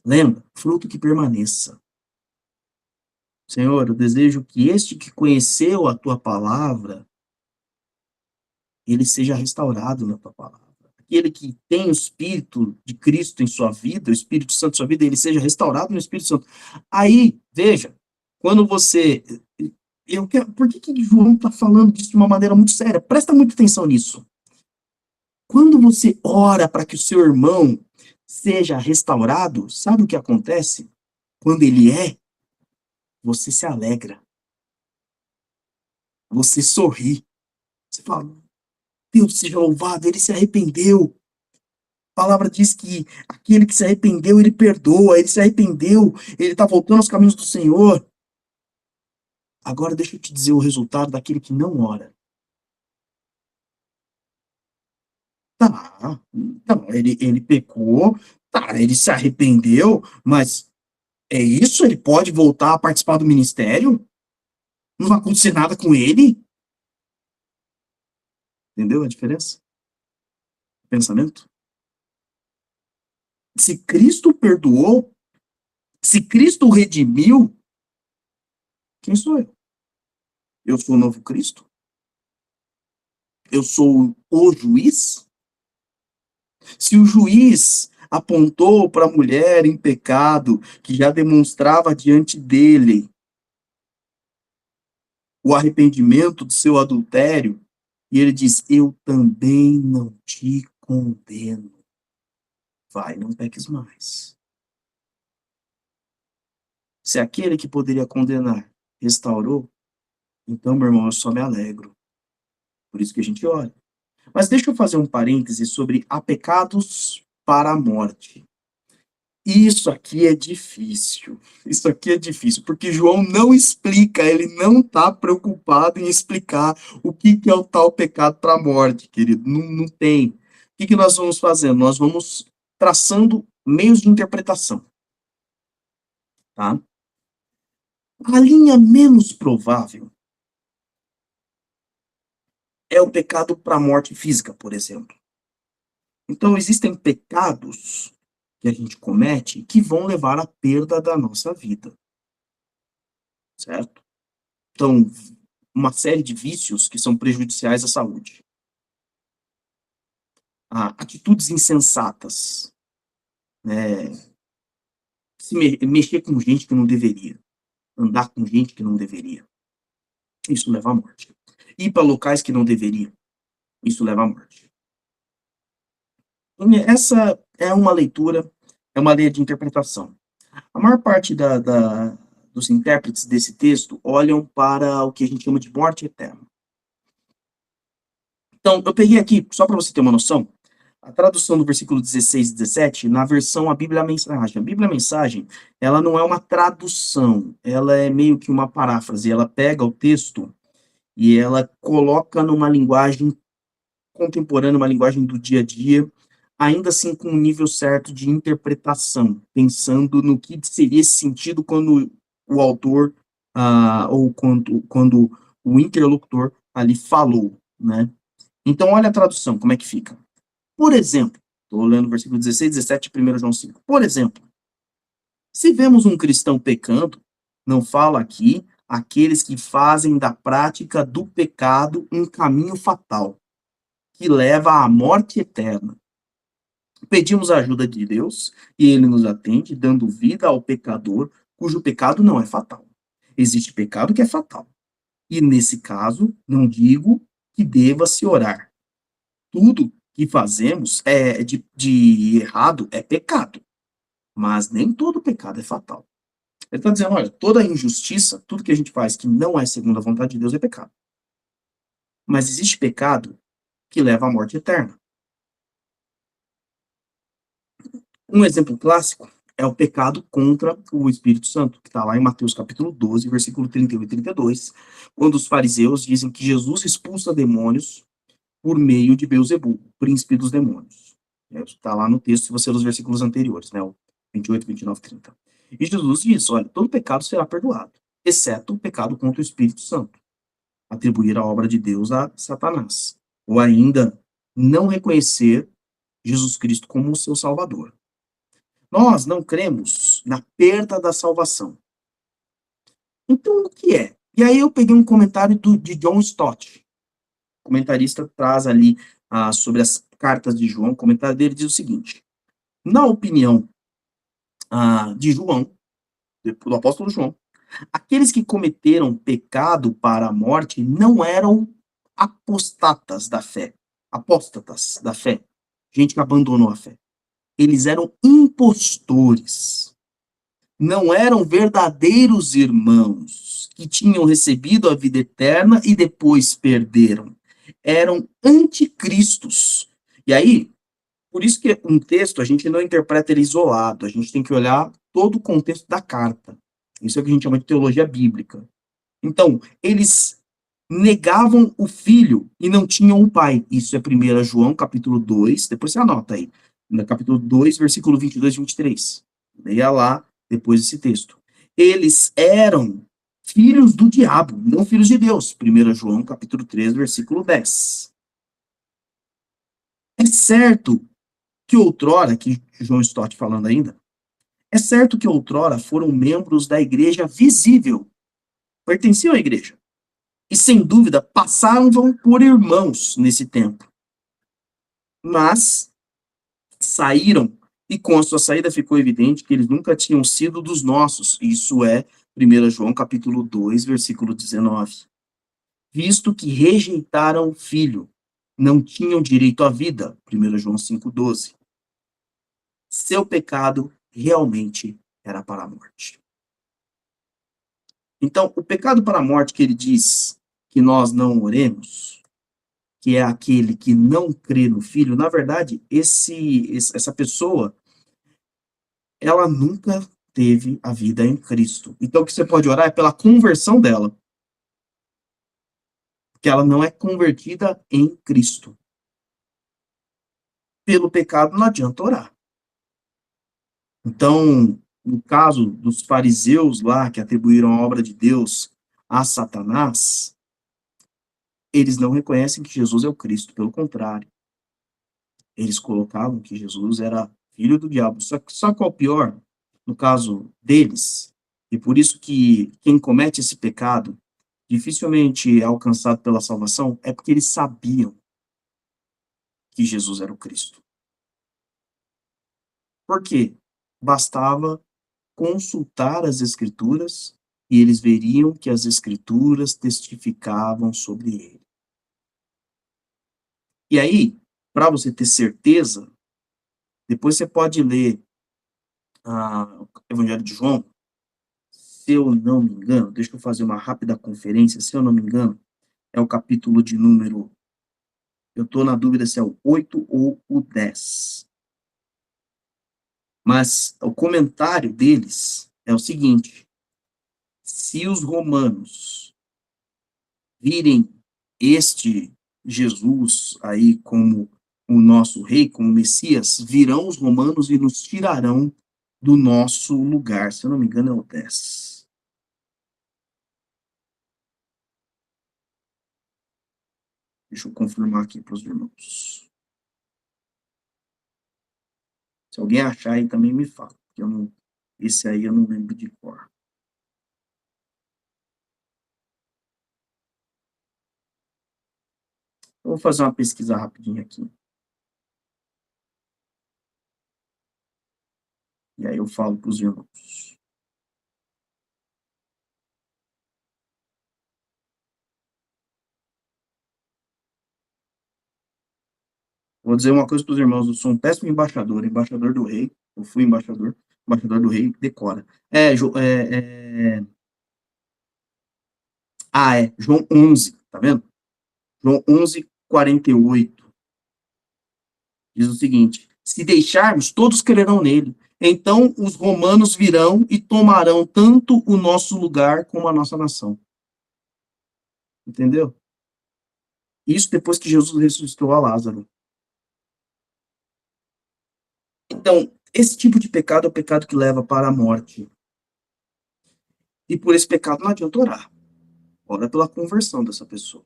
Lembra? Fruto que permaneça. Senhor, eu desejo que este que conheceu a tua palavra, ele seja restaurado na tua palavra. Aquele que tem o Espírito de Cristo em sua vida, o Espírito Santo em sua vida, ele seja restaurado no Espírito Santo. Aí, veja, quando você... por que João está falando disso de uma maneira muito séria? Presta muita atenção nisso. Quando você ora para que o seu irmão seja restaurado, sabe o que acontece? Quando ele você se alegra. Você sorri. Você fala, Deus seja louvado, ele se arrependeu. A palavra diz que aquele que se arrependeu, ele perdoa, ele se arrependeu, ele está voltando aos caminhos do Senhor. Agora deixa eu te dizer o resultado daquele que não ora. Tá, então, ele pecou, tá, ele se arrependeu, mas é isso? Ele pode voltar a participar do ministério? Não vai acontecer nada com ele? Entendeu a diferença? Pensamento? Se Cristo perdoou, se Cristo redimiu, quem sou eu? Eu sou o novo Cristo? Eu sou o juiz? Se o juiz apontou para a mulher em pecado, que já demonstrava diante dele o arrependimento do seu adultério, e ele diz: eu também não te condeno. Vai, não peques mais. Se aquele que poderia condenar restaurou, então, meu irmão, eu só me alegro. Por isso que a gente ora. Mas deixa eu fazer um parêntese sobre há pecados para a morte. Isso aqui é difícil. Isso aqui é difícil, porque João não explica, ele não está preocupado em explicar o que é o tal pecado para a morte, querido. Não, não tem. O que nós vamos fazendo? Nós vamos traçando meios de interpretação. Tá? A linha menos provável é o pecado para a morte física, por exemplo. Então, existem pecados que a gente comete que vão levar à perda da nossa vida. Certo? Então, uma série de vícios que são prejudiciais à saúde. Atitudes insensatas. Né? Mexer com gente que não deveria. Andar com gente que não deveria. Isso leva à morte. Ir para locais que não deveria. Isso leva à morte. Essa é uma leitura, é uma lei de interpretação. A maior parte dos intérpretes desse texto olham para o que a gente chama de morte eterna. Então, eu peguei aqui, só para você ter uma noção, a tradução do versículo 16 e 17, na versão A Bíblia Mensagem. A Bíblia Mensagem, ela não é uma tradução, ela é meio que uma paráfrase. Ela pega o texto e ela coloca numa linguagem contemporânea, uma linguagem do dia a dia, ainda assim com um nível certo de interpretação, pensando no que seria esse sentido quando o autor, ou quando o interlocutor ali falou, né? Então, olha a tradução, como é que fica. Por exemplo, estou lendo o versículo 16, 17, 1 João 5. Por exemplo, se vemos um cristão pecando, não fala aqui aqueles que fazem da prática do pecado um caminho fatal, que leva à morte eterna. Pedimos a ajuda de Deus e ele nos atende, dando vida ao pecador, cujo pecado não é fatal. Existe pecado que é fatal. E nesse caso, não digo que deva-se orar. Tudo que fazemos de errado é pecado. Mas nem todo pecado é fatal. Ele está dizendo, olha, toda injustiça, tudo que a gente faz que não é segundo a vontade de Deus é pecado. Mas existe pecado que leva à morte eterna. Um exemplo clássico é o pecado contra o Espírito Santo, que está lá em Mateus capítulo 12, versículo 31 e 32, quando os fariseus dizem que Jesus expulsa demônios por meio de Beelzebul, príncipe dos demônios. Está lá no texto, se você ler os versículos anteriores, né, o 28, 29, 30. E Jesus diz, olha, todo pecado será perdoado, exceto o pecado contra o Espírito Santo, atribuir a obra de Deus a Satanás, ou ainda não reconhecer Jesus Cristo como o seu Salvador. Nós não cremos na perda da salvação. Então, o que é? E aí eu peguei um comentário de John Stott. O comentarista traz ali sobre as cartas de João. O comentário dele diz o seguinte: na opinião de João, do apóstolo João, aqueles que cometeram pecado para a morte não eram apóstatas da fé. Gente que abandonou a fé. Eles eram impostores. Não eram verdadeiros irmãos que tinham recebido a vida eterna e depois perderam. eram anticristos. E aí, por isso que um texto a gente não interpreta ele isolado, a gente tem que olhar todo o contexto da carta. Isso é o que a gente chama de teologia bíblica. Então, eles negavam o filho e não tinham o pai. Isso é 1 João, capítulo 2, depois você anota aí, no capítulo 2, versículo 22 e 23. Leia lá depois esse texto. Eles eram filhos do diabo, não filhos de Deus. 1 João, capítulo 3, versículo 10. É certo que outrora, que João Stott falando ainda, é certo que outrora foram membros da igreja visível, pertenciam à igreja, e sem dúvida passaram por irmãos nesse tempo. Mas saíram, e com a sua saída ficou evidente que eles nunca tinham sido dos nossos. Isso é 1 João capítulo 2, versículo 19. Visto que rejeitaram o filho, não tinham direito à vida. 1 João 5,12. Seu pecado realmente era para a morte. Então, o pecado para a morte que ele diz que nós não oremos, que é aquele que não crê no Filho, na verdade, essa pessoa, ela nunca teve a vida em Cristo. Então, o que você pode orar é pela conversão dela, porque ela não é convertida em Cristo. Pelo pecado não adianta orar. Então, no caso dos fariseus lá, que atribuíram a obra de Deus a Satanás, eles não reconhecem que Jesus é o Cristo, pelo contrário. Eles colocavam que Jesus era filho do diabo. Só qual o pior, no caso deles, e por isso que quem comete esse pecado dificilmente é alcançado pela salvação, é porque eles sabiam que Jesus era o Cristo. Por quê? Bastava consultar as Escrituras e eles veriam que as Escrituras testificavam sobre ele. E aí, para você ter certeza, depois você pode ler o Evangelho de João. Se eu não me engano, deixa eu fazer uma rápida conferência, se eu não me engano, é o capítulo de número, eu estou na dúvida se é o 8 ou o 10. Mas o comentário deles é o seguinte: se os romanos virem este Jesus aí como o nosso rei, como Messias, virão os romanos e nos tirarão do nosso lugar. Se eu não me engano, é o 10. Deixa eu confirmar aqui para os irmãos. Se alguém achar aí, também me fala. Porque esse aí eu não lembro de cor. Eu vou fazer uma pesquisa rapidinha aqui. E aí eu falo para os irmãos. Vou dizer uma coisa para os irmãos: eu sou um péssimo embaixador do rei. Eu fui embaixador do rei, decora. João 11, tá vendo? João 11, 48. Diz o seguinte: se deixarmos, todos crerão nele. Então os romanos virão e tomarão tanto o nosso lugar como a nossa nação. Entendeu? Isso depois que Jesus ressuscitou a Lázaro. Então, esse tipo de pecado é o pecado que leva para a morte. E por esse pecado não adianta orar. Ora pela conversão dessa pessoa.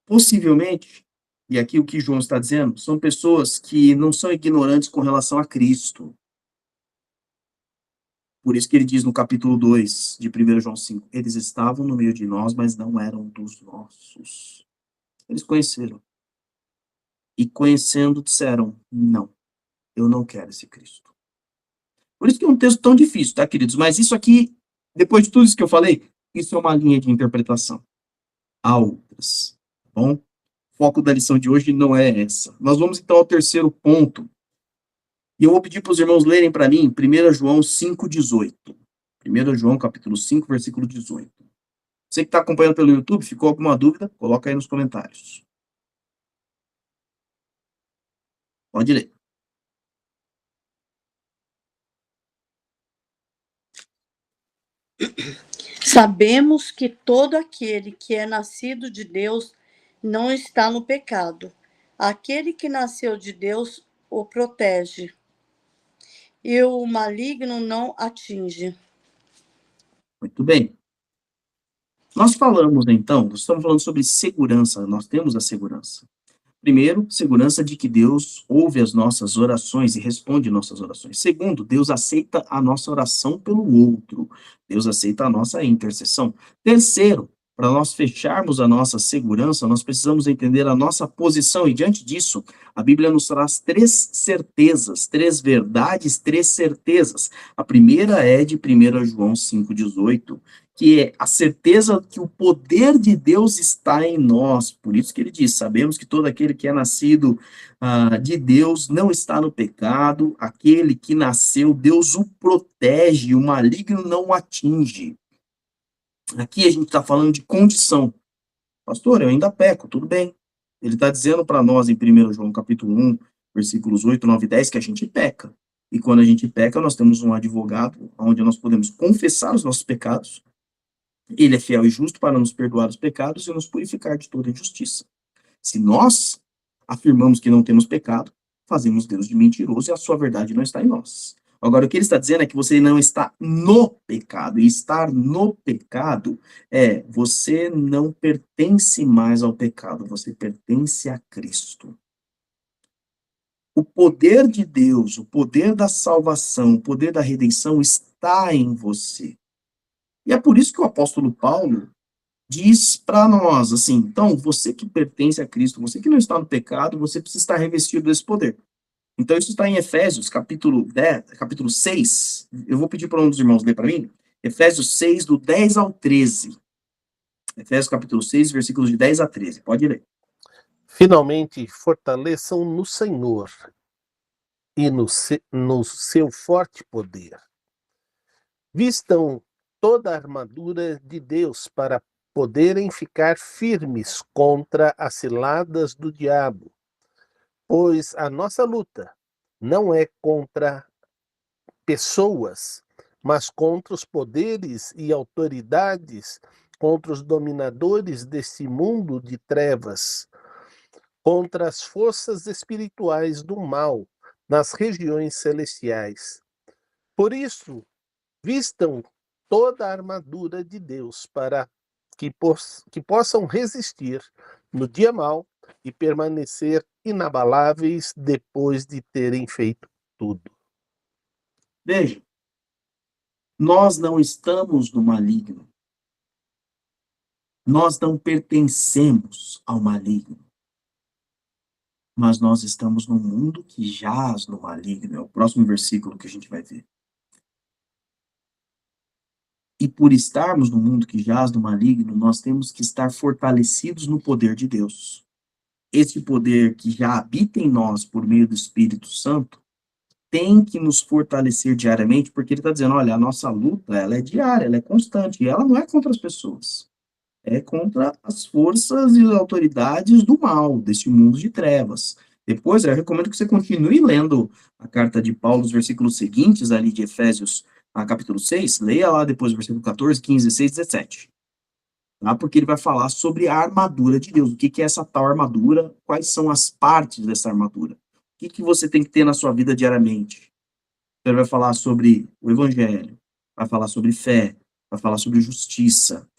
Possivelmente, e aqui o que João está dizendo, são pessoas que não são ignorantes com relação a Cristo. Por isso que ele diz no capítulo 2 de 1 João 5, eles estavam no meio de nós, mas não eram dos nossos. Eles conheceram. E conhecendo, disseram, não, eu não quero esse Cristo. Por isso que é um texto tão difícil, tá, queridos? Mas isso aqui, depois de tudo isso que eu falei, isso é uma linha de interpretação. Há outras, tá bom? O foco da lição de hoje não é essa. Nós vamos, então, ao terceiro ponto. E eu vou pedir para os irmãos lerem para mim 1 João 5,18. 1 João, capítulo 5, versículo 18. Você que está acompanhando pelo YouTube, ficou alguma dúvida? Coloca aí nos comentários. Pode ler. Sabemos que todo aquele que é nascido de Deus não está no pecado. Aquele que nasceu de Deus o protege, e o maligno não atinge. Muito bem. Nós falamos, então, nós estamos falando sobre segurança, nós temos a segurança. Primeiro, segurança de que Deus ouve as nossas orações e responde nossas orações. Segundo, Deus aceita a nossa oração pelo outro. Deus aceita a nossa intercessão. Terceiro, para nós fecharmos a nossa segurança, nós precisamos entender a nossa posição, e diante disso, a Bíblia nos traz 3 certezas, 3 verdades, 3 certezas. A primeira é de 1 João 5,18, que é a certeza que o poder de Deus está em nós. Por isso que ele diz, sabemos que todo aquele que é nascido de Deus não está no pecado, aquele que nasceu, Deus o protege, o maligno não o atinge. Aqui a gente está falando de condição. Pastor, eu ainda peco, tudo bem. Ele está dizendo para nós em 1 João capítulo 1, versículos 8, 9 e 10, que a gente peca. E quando a gente peca, nós temos um advogado, onde nós podemos confessar os nossos pecados. Ele é fiel e justo para nos perdoar os pecados e nos purificar de toda injustiça. Se nós afirmamos que não temos pecado, fazemos Deus de mentiroso e a sua verdade não está em nós. Agora, o que ele está dizendo é que você não está no pecado. E estar no pecado é você não pertence mais ao pecado, você pertence a Cristo. O poder de Deus, o poder da salvação, o poder da redenção está em você. E é por isso que o apóstolo Paulo diz para nós, assim, então, você que pertence a Cristo, você que não está no pecado, você precisa estar revestido desse poder. Então, isso está em Efésios, capítulo 6. Eu vou pedir para um dos irmãos ler para mim. Efésios 6, do 10 ao 13. Efésios, capítulo 6, versículos de 10 a 13. Pode ler. Finalmente, fortaleçam no Senhor e no seu forte poder. Vistam toda a armadura de Deus para poderem ficar firmes contra as ciladas do diabo, pois a nossa luta não é contra pessoas, mas contra os poderes e autoridades, contra os dominadores desse mundo de trevas, contra as forças espirituais do mal nas regiões celestiais. Por isso, vistam toda a armadura de Deus para que possam resistir no dia mau e permanecer inabaláveis depois de terem feito tudo. Veja, nós não estamos no maligno. Nós não pertencemos ao maligno. Mas nós estamos num mundo que jaz no maligno. É o próximo versículo que a gente vai ver. E por estarmos no mundo que jaz no maligno, nós temos que estar fortalecidos no poder de Deus. Esse poder que já habita em nós por meio do Espírito Santo tem que nos fortalecer diariamente, porque ele está dizendo, olha, a nossa luta, ela é diária, ela é constante, e ela não é contra as pessoas. É contra as forças e autoridades do mal, desse mundo de trevas. Depois, eu recomendo que você continue lendo a carta de Paulo, os versículos seguintes, ali de Efésios, capítulo 6, leia lá depois o versículo 14, 15, 16, 17. Tá? Porque ele vai falar sobre a armadura de Deus. O que é essa tal armadura? Quais são as partes dessa armadura? O que você tem que ter na sua vida diariamente? Ele vai falar sobre o evangelho, vai falar sobre fé, vai falar sobre justiça,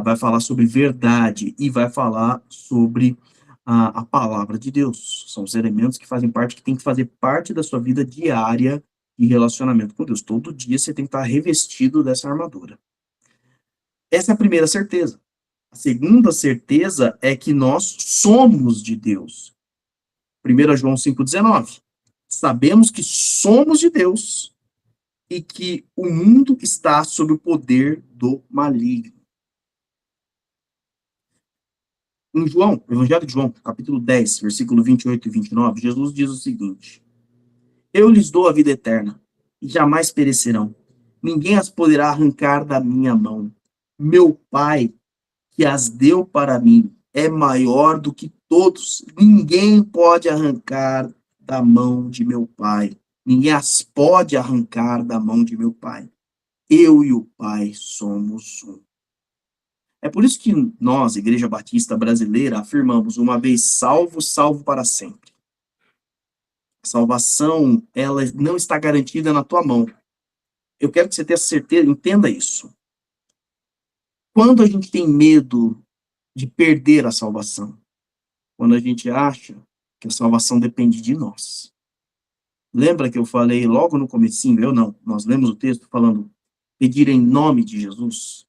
vai falar sobre verdade e vai falar sobre a palavra de Deus. São os elementos que fazem parte, que tem que fazer parte da sua vida diária de relacionamento com Deus. Todo dia você tem que estar revestido dessa armadura. Essa é a primeira certeza. A segunda certeza é que nós somos de Deus. 1 João 5,19. Sabemos que somos de Deus e que o mundo está sob o poder do maligno. Em João, Evangelho de João, capítulo 10, versículo 28 e 29, Jesus diz o seguinte: eu lhes dou a vida eterna, e jamais perecerão. Ninguém as poderá arrancar da minha mão. Meu Pai, que as deu para mim, é maior do que todos. Ninguém pode arrancar da mão de meu Pai. Ninguém as pode arrancar da mão de meu Pai. Eu e o Pai somos um. É por isso que nós, Igreja Batista Brasileira, afirmamos: uma vez salvo, salvo para sempre. A salvação, ela não está garantida na tua mão. Eu quero que você tenha certeza, entenda isso. Quando a gente tem medo de perder a salvação, quando a gente acha que a salvação depende de nós. Lembra que eu falei logo no comecinho, eu não, nós lemos o texto falando, pedir em nome de Jesus?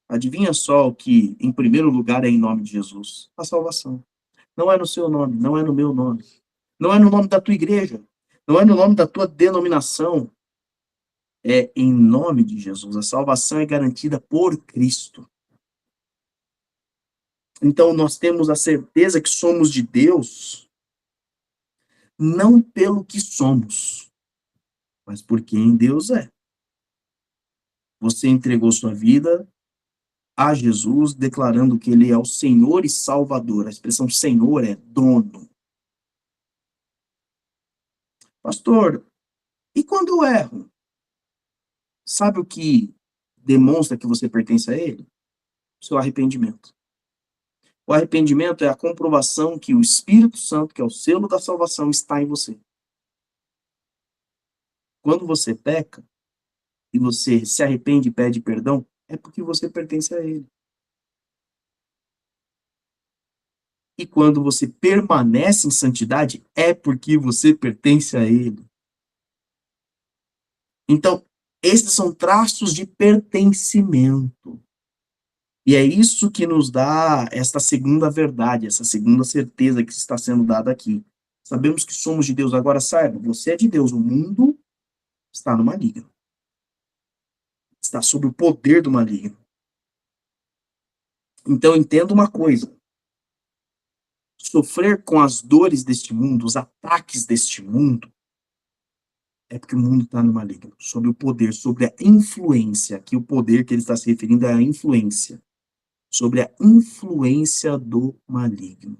Adivinha só o que, em primeiro lugar, é em nome de Jesus? A salvação. Não é no seu nome, não é no meu nome. Não é no nome da tua igreja. Não é no nome da tua denominação. É em nome de Jesus. A salvação é garantida por Cristo. Então, nós temos a certeza que somos de Deus, não pelo que somos, mas por quem Deus é. Você entregou sua vida a Jesus, declarando que Ele é o Senhor e Salvador. A expressão Senhor é dono. Pastor, e quando eu erro? Sabe o que demonstra que você pertence a Ele? O seu arrependimento. O arrependimento é a comprovação que o Espírito Santo, que é o selo da salvação, está em você. Quando você peca e você se arrepende e pede perdão, é porque você pertence a Ele. E quando você permanece em santidade, é porque você pertence a Ele. Então, esses são traços de pertencimento. E é isso que nos dá esta segunda verdade, essa segunda certeza que está sendo dada aqui. Sabemos que somos de Deus. Agora, saiba, você é de Deus. O mundo está no maligno. Está sob o poder do maligno. Então, entenda uma coisa. Sofrer com as dores deste mundo, os ataques deste mundo, é porque o mundo está no maligno. Sobre o poder, sobre a influência. Aqui o poder que ele está se referindo é a influência. Sobre a influência do maligno.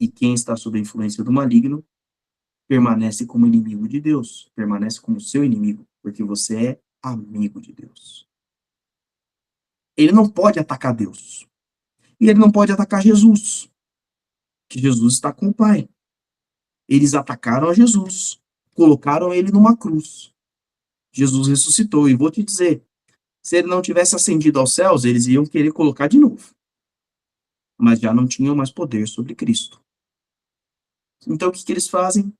E quem está sob a influência do maligno permanece como inimigo de Deus, permanece como seu inimigo, porque você é amigo de Deus. Ele não pode atacar Deus. E ele não pode atacar Jesus, que Jesus está com o Pai. Eles atacaram a Jesus, colocaram ele numa cruz. Jesus ressuscitou, e vou te dizer, se ele não tivesse ascendido aos céus, eles iam querer colocar de novo. Mas já não tinham mais poder sobre Cristo. Então o que eles fazem?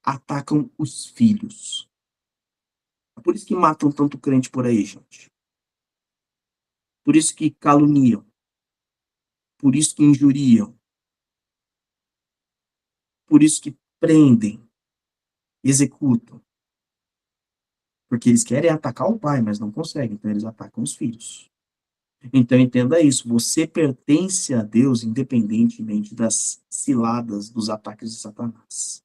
Atacam os filhos. É por isso que matam tanto crente por aí, gente. Por isso que caluniam. Por isso que injuriam. Por isso que prendem, executam. Porque eles querem atacar o pai, mas não conseguem, então eles atacam os filhos. Então entenda isso, você pertence a Deus independentemente das ciladas, dos ataques de Satanás.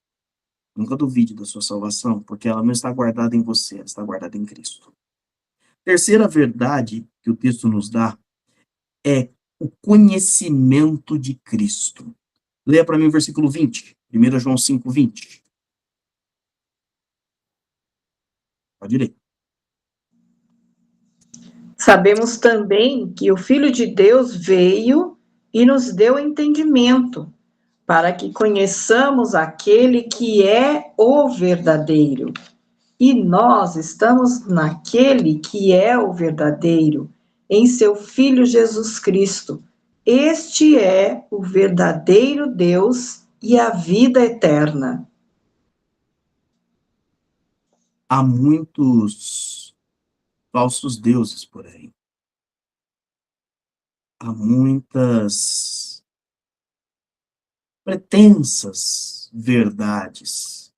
Nunca duvide da sua salvação, porque ela não está guardada em você, ela está guardada em Cristo. Terceira verdade que o texto nos dá é o conhecimento de Cristo. Leia para mim o versículo 20, 1 João 5, 20. Pode ler. Sabemos também que o Filho de Deus veio e nos deu entendimento, para que conheçamos aquele que é o verdadeiro. E nós estamos naquele que é o verdadeiro, em seu Filho Jesus Cristo. Este é o verdadeiro Deus e a vida eterna. Há muitos falsos deuses por aí. Há muitas pretensas verdades,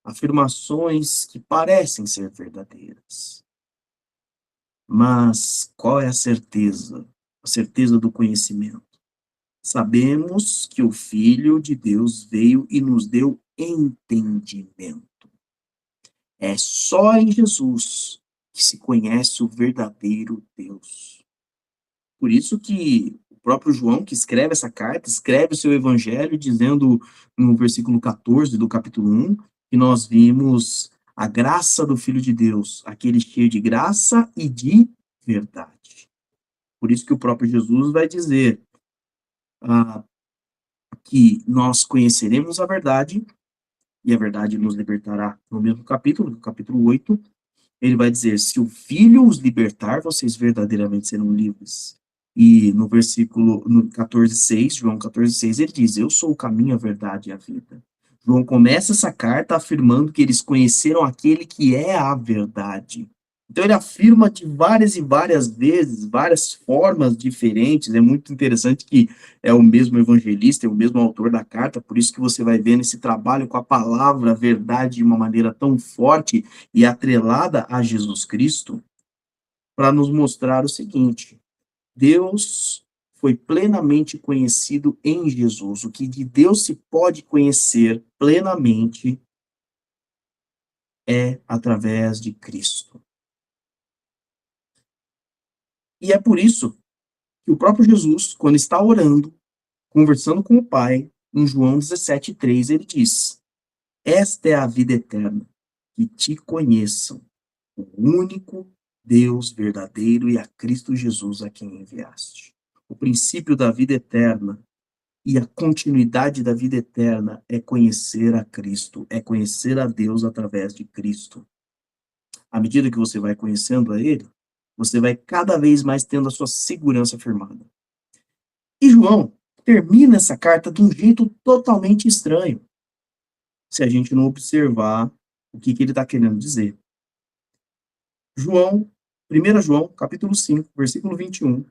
afirmações que parecem ser verdadeiras. Mas qual é a certeza? A certeza do conhecimento. Sabemos que o Filho de Deus veio e nos deu entendimento. É só em Jesus que se conhece o verdadeiro Deus. Por isso que o próprio João, que escreve essa carta, escreve o seu evangelho dizendo no versículo 14 do capítulo 1, que nós vimos a graça do Filho de Deus, aquele cheio de graça e de verdade. Por isso que o próprio Jesus vai dizer que nós conheceremos a verdade, e a verdade nos libertará. No mesmo capítulo, no capítulo 8, ele vai dizer, se o Filho os libertar, vocês verdadeiramente serão livres. E no versículo no 14:6, João 14:6, ele diz, eu sou o caminho, a verdade e a vida. João começa essa carta afirmando que eles conheceram aquele que é a verdade. Então ele afirma de várias e várias vezes, várias formas diferentes. É muito interessante que é o mesmo evangelista, é o mesmo autor da carta, por isso que você vai ver nesse trabalho com a palavra verdade de uma maneira tão forte e atrelada a Jesus Cristo, para nos mostrar o seguinte: Deus foi plenamente conhecido em Jesus. O que de Deus se pode conhecer plenamente é através de Cristo. E é por isso que o próprio Jesus, quando está orando, conversando com o Pai, em João 17:3, ele diz: esta é a vida eterna, que te conheçam, o único Deus verdadeiro e a Cristo Jesus a quem enviaste. O princípio da vida eterna e a continuidade da vida eterna é conhecer a Cristo, é conhecer a Deus através de Cristo. À medida que você vai conhecendo a Ele, você vai cada vez mais tendo a sua segurança firmada. E João termina essa carta de um jeito totalmente estranho, se a gente não observar o que ele está querendo dizer. João, 1 João, capítulo 5, versículo 21.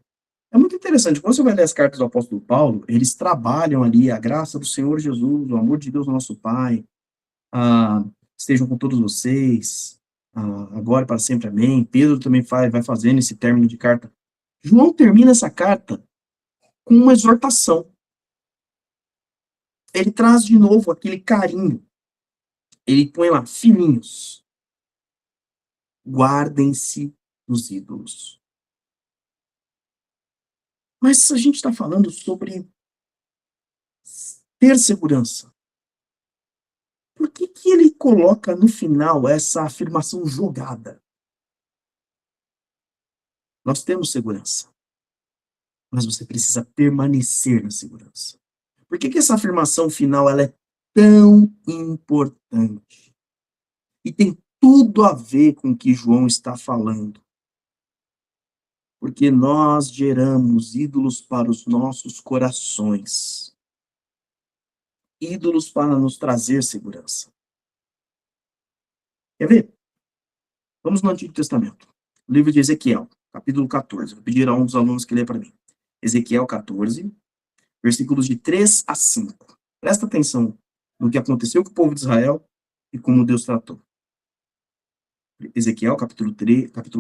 É muito interessante, quando você vai ler as cartas do apóstolo Paulo, eles trabalham ali a graça do Senhor Jesus, o amor de Deus nosso Pai, estejam com todos vocês, agora e para sempre, amém. Pedro também vai fazendo esse término de carta. João termina essa carta com uma exortação. Ele traz de novo aquele carinho. Ele põe lá, filhinhos, guardem-se dos ídolos. Mas a gente está falando sobre ter segurança. Por que ele coloca no final essa afirmação jogada? Nós temos segurança, mas você precisa permanecer na segurança. Por que essa afirmação final ela é tão importante? E tem tudo a ver com o que João está falando. Porque nós geramos ídolos para os nossos corações. Ídolos para nos trazer segurança. Quer ver? Vamos no Antigo Testamento. O livro de Ezequiel, capítulo 14. Vou pedir a um dos alunos que lê para mim. Ezequiel 14, versículos de 3 a 5. Presta atenção no que aconteceu com o povo de Israel e como Deus tratou. Ezequiel, capítulo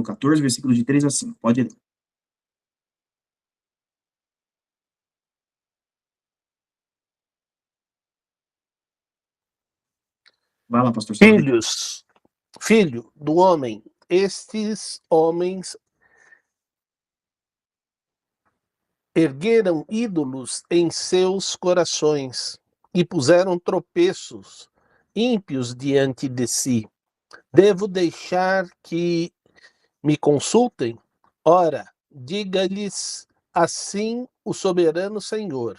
14, versículos de 3 a 5. Pode ler. Vai lá, pastor. Filho do homem, estes homens ergueram ídolos em seus corações e puseram tropeços ímpios diante de si. Devo deixar que me consultem? Ora, diga-lhes assim o soberano Senhor: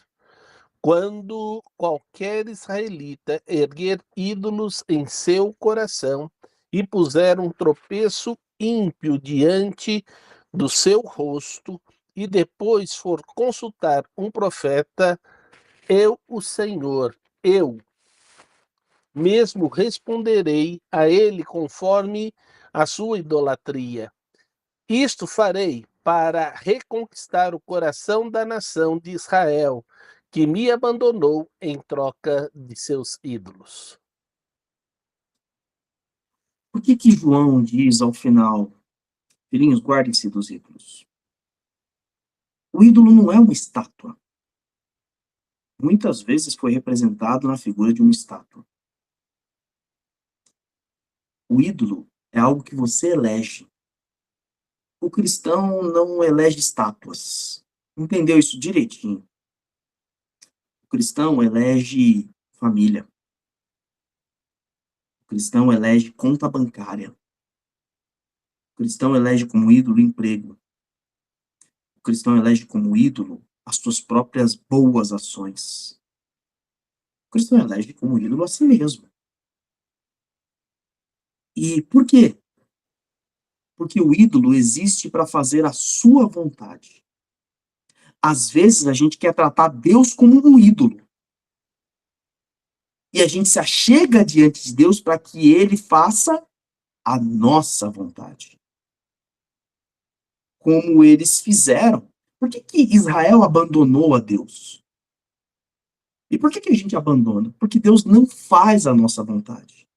quando qualquer israelita erguer ídolos em seu coração e puser um tropeço ímpio diante do seu rosto, e depois for consultar um profeta, eu, o Senhor, eu mesmo responderei a ele conforme a sua idolatria. Isto farei para reconquistar o coração da nação de Israel, que me abandonou em troca de seus ídolos. Por que João diz ao final, filhinhos, guardem-se dos ídolos? O ídolo não é uma estátua. Muitas vezes foi representado na figura de uma estátua. O ídolo é algo que você elege. o cristão não elege estátuas. Entendeu isso direitinho? O cristão elege família. O cristão elege conta bancária. O cristão elege como ídolo emprego. O cristão elege como ídolo as suas próprias boas ações. O cristão elege como ídolo a si mesmo. E por quê? Porque o ídolo existe para fazer a sua vontade. Às vezes a gente quer tratar Deus como um ídolo. E a gente se achega diante de Deus para que ele faça a nossa vontade. Como eles fizeram. Por que Israel abandonou a Deus? E por que a gente abandona? Porque Deus não faz a nossa vontade.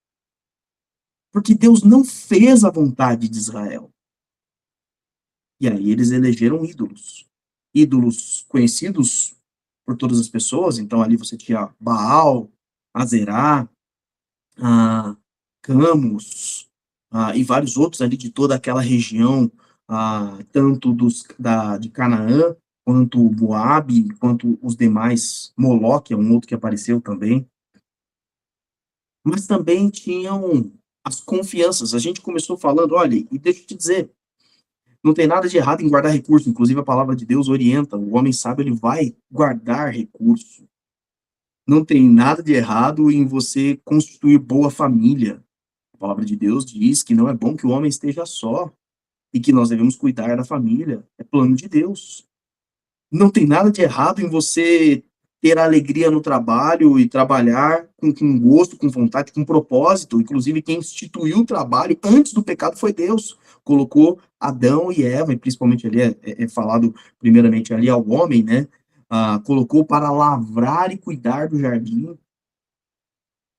Porque Deus não fez a vontade de Israel. E aí eles elegeram ídolos. Ídolos conhecidos por todas as pessoas. Então ali você tinha Baal, Azerá, Camus, e vários outros ali de toda aquela região, tanto de Canaã, quanto Moabe, quanto os demais, Moloque é um outro que apareceu também. Mas também tinham as confianças. A gente começou falando, olha, e deixa eu te dizer, não tem nada de errado em guardar recurso, inclusive a palavra de Deus orienta, o homem sábio ele vai guardar recurso. Não tem nada de errado em você constituir boa família. A palavra de Deus diz que não é bom que o homem esteja só e que nós devemos cuidar da família. É plano de Deus. Não tem nada de errado em você ter alegria no trabalho e trabalhar com gosto, com vontade, com propósito. Inclusive, quem instituiu o trabalho antes do pecado foi Deus. Colocou Adão e Eva, e principalmente ali é falado primeiramente ali ao homem, né? Colocou para lavrar e cuidar do jardim.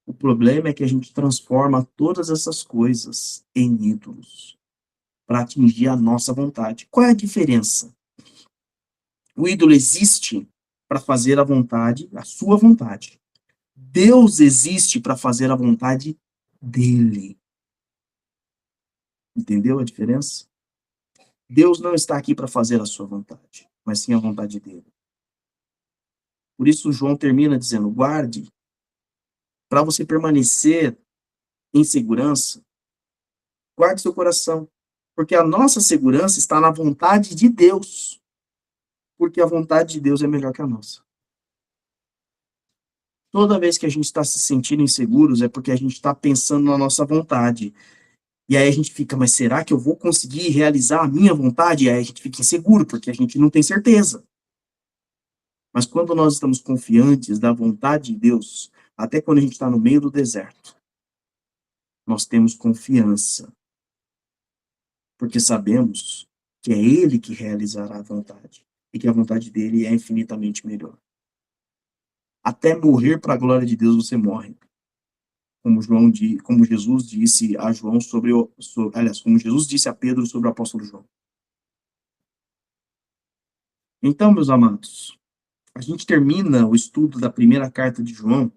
O problema é que a gente transforma todas essas coisas em ídolos para atingir a nossa vontade. Qual é a diferença? O ídolo existe para fazer a vontade, a sua vontade. Deus existe para fazer a vontade dele. Entendeu a diferença? Deus não está aqui para fazer a sua vontade, mas sim a vontade dele. Por isso João termina dizendo: guarde, para você permanecer em segurança, guarde seu coração, porque a nossa segurança está na vontade de Deus, porque a vontade de Deus é melhor que a nossa. Toda vez que a gente está se sentindo inseguros é porque a gente está pensando na nossa vontade. E aí a gente fica, mas será que eu vou conseguir realizar a minha vontade? E aí a gente fica inseguro, porque a gente não tem certeza. Mas quando nós estamos confiantes da vontade de Deus, até quando a gente está no meio do deserto, nós temos confiança. Porque sabemos que é Ele que realizará a vontade. E que a vontade dele é infinitamente melhor. Até morrer para a glória de Deus você morre. Como Jesus disse a João como Jesus disse a Pedro sobre o apóstolo João. Então, meus amados, a gente termina o estudo da primeira carta de João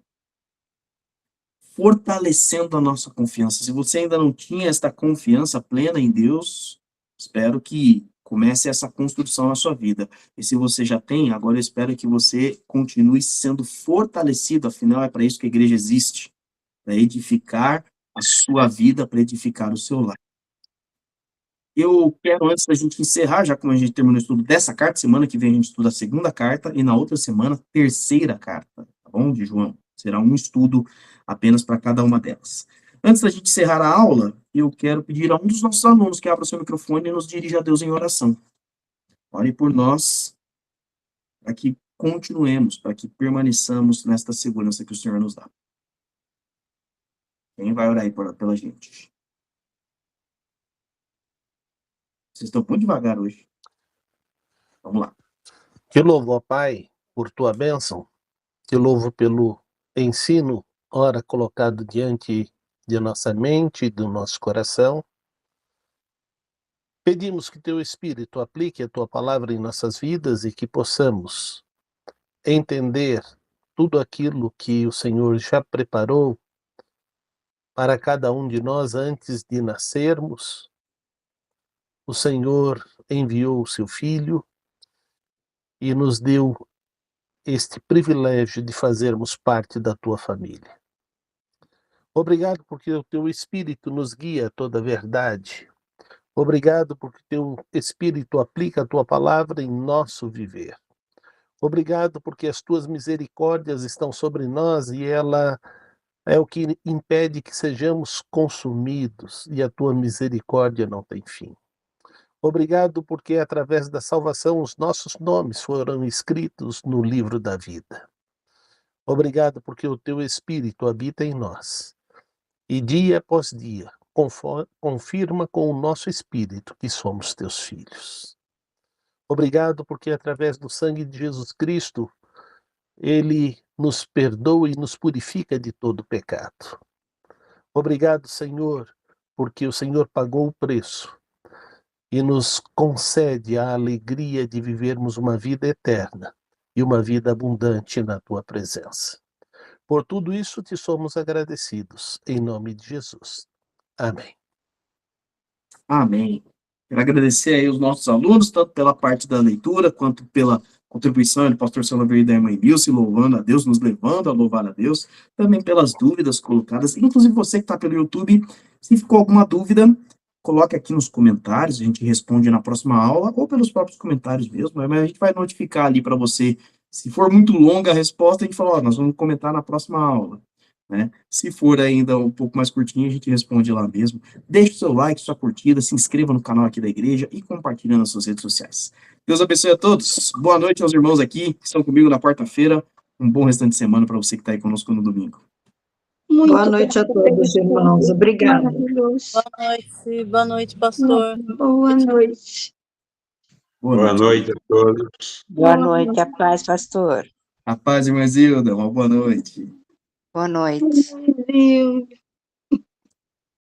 fortalecendo a nossa confiança. Se você ainda não tinha esta confiança plena em Deus, espero que comece essa construção na sua vida. E se você já tem, agora eu espero que você continue sendo fortalecido, afinal é para isso que a igreja existe, para edificar a sua vida, para edificar o seu lar. Eu quero, antes da gente encerrar, já como a gente terminou o estudo dessa carta, semana que vem a gente estuda a segunda carta, e na outra semana, terceira carta, tá bom? De João. Será um estudo apenas para cada uma delas. Antes da gente encerrar a aula, eu quero pedir a um dos nossos alunos que abra o seu microfone e nos dirija a Deus em oração. Ore por nós, para que continuemos, para que permaneçamos nesta segurança que o Senhor nos dá. Quem vai orar aí pela gente? Vocês estão muito devagar hoje. Vamos lá. Te louvo, ó Pai, por tua bênção. Te louvo pelo ensino, ora colocado diante de nossa mente e do nosso coração. Pedimos que teu Espírito aplique a tua palavra em nossas vidas e que possamos entender tudo aquilo que o Senhor já preparou para cada um de nós antes de nascermos. o Senhor enviou o seu Filho e nos deu este privilégio de fazermos parte da tua família. Obrigado porque o teu Espírito nos guia a toda a verdade. Obrigado porque o teu Espírito aplica a tua palavra em nosso viver. Obrigado porque as tuas misericórdias estão sobre nós e ela é o que impede que sejamos consumidos, e a tua misericórdia não tem fim. Obrigado porque através da salvação os nossos nomes foram escritos no livro da vida. Obrigado porque o teu Espírito habita em nós e dia após dia confirma com o nosso espírito que somos teus filhos. Obrigado porque através do sangue de Jesus Cristo ele nos perdoa e nos purifica de todo pecado. Obrigado, Senhor, porque o Senhor pagou o preço e nos concede a alegria de vivermos uma vida eterna e uma vida abundante na tua presença. Por tudo isso te somos agradecidos, em nome de Jesus. Amém. Amém. Quero agradecer aí os nossos alunos, tanto pela parte da leitura, quanto pela contribuição do pastor Salaver e da irmã Nilce, louvando a Deus, nos levando a louvar a Deus, também pelas dúvidas colocadas, inclusive você que está pelo YouTube, se ficou alguma dúvida, coloque aqui nos comentários, a gente responde na próxima aula, ou pelos próprios comentários mesmo, mas a gente vai notificar ali para você, se for muito longa a resposta, a gente fala, ó, nós vamos comentar na próxima aula, né? Se for ainda um pouco mais curtinho, a gente responde lá mesmo. Deixe o seu like, sua curtida, se inscreva no canal aqui da igreja e compartilhe nas suas redes sociais. Deus abençoe a todos. Boa noite aos irmãos aqui que estão comigo na quarta-feira. Um bom restante de semana para você que está aí conosco no domingo. Muito Boa noite a todos, irmãos. Obrigada. maravilhoso. Boa noite, pastor. Boa noite. Boa noite a todos. Boa noite, a paz, pastor. A paz, irmã Zilda. Uma boa noite. Boa noite. Deus.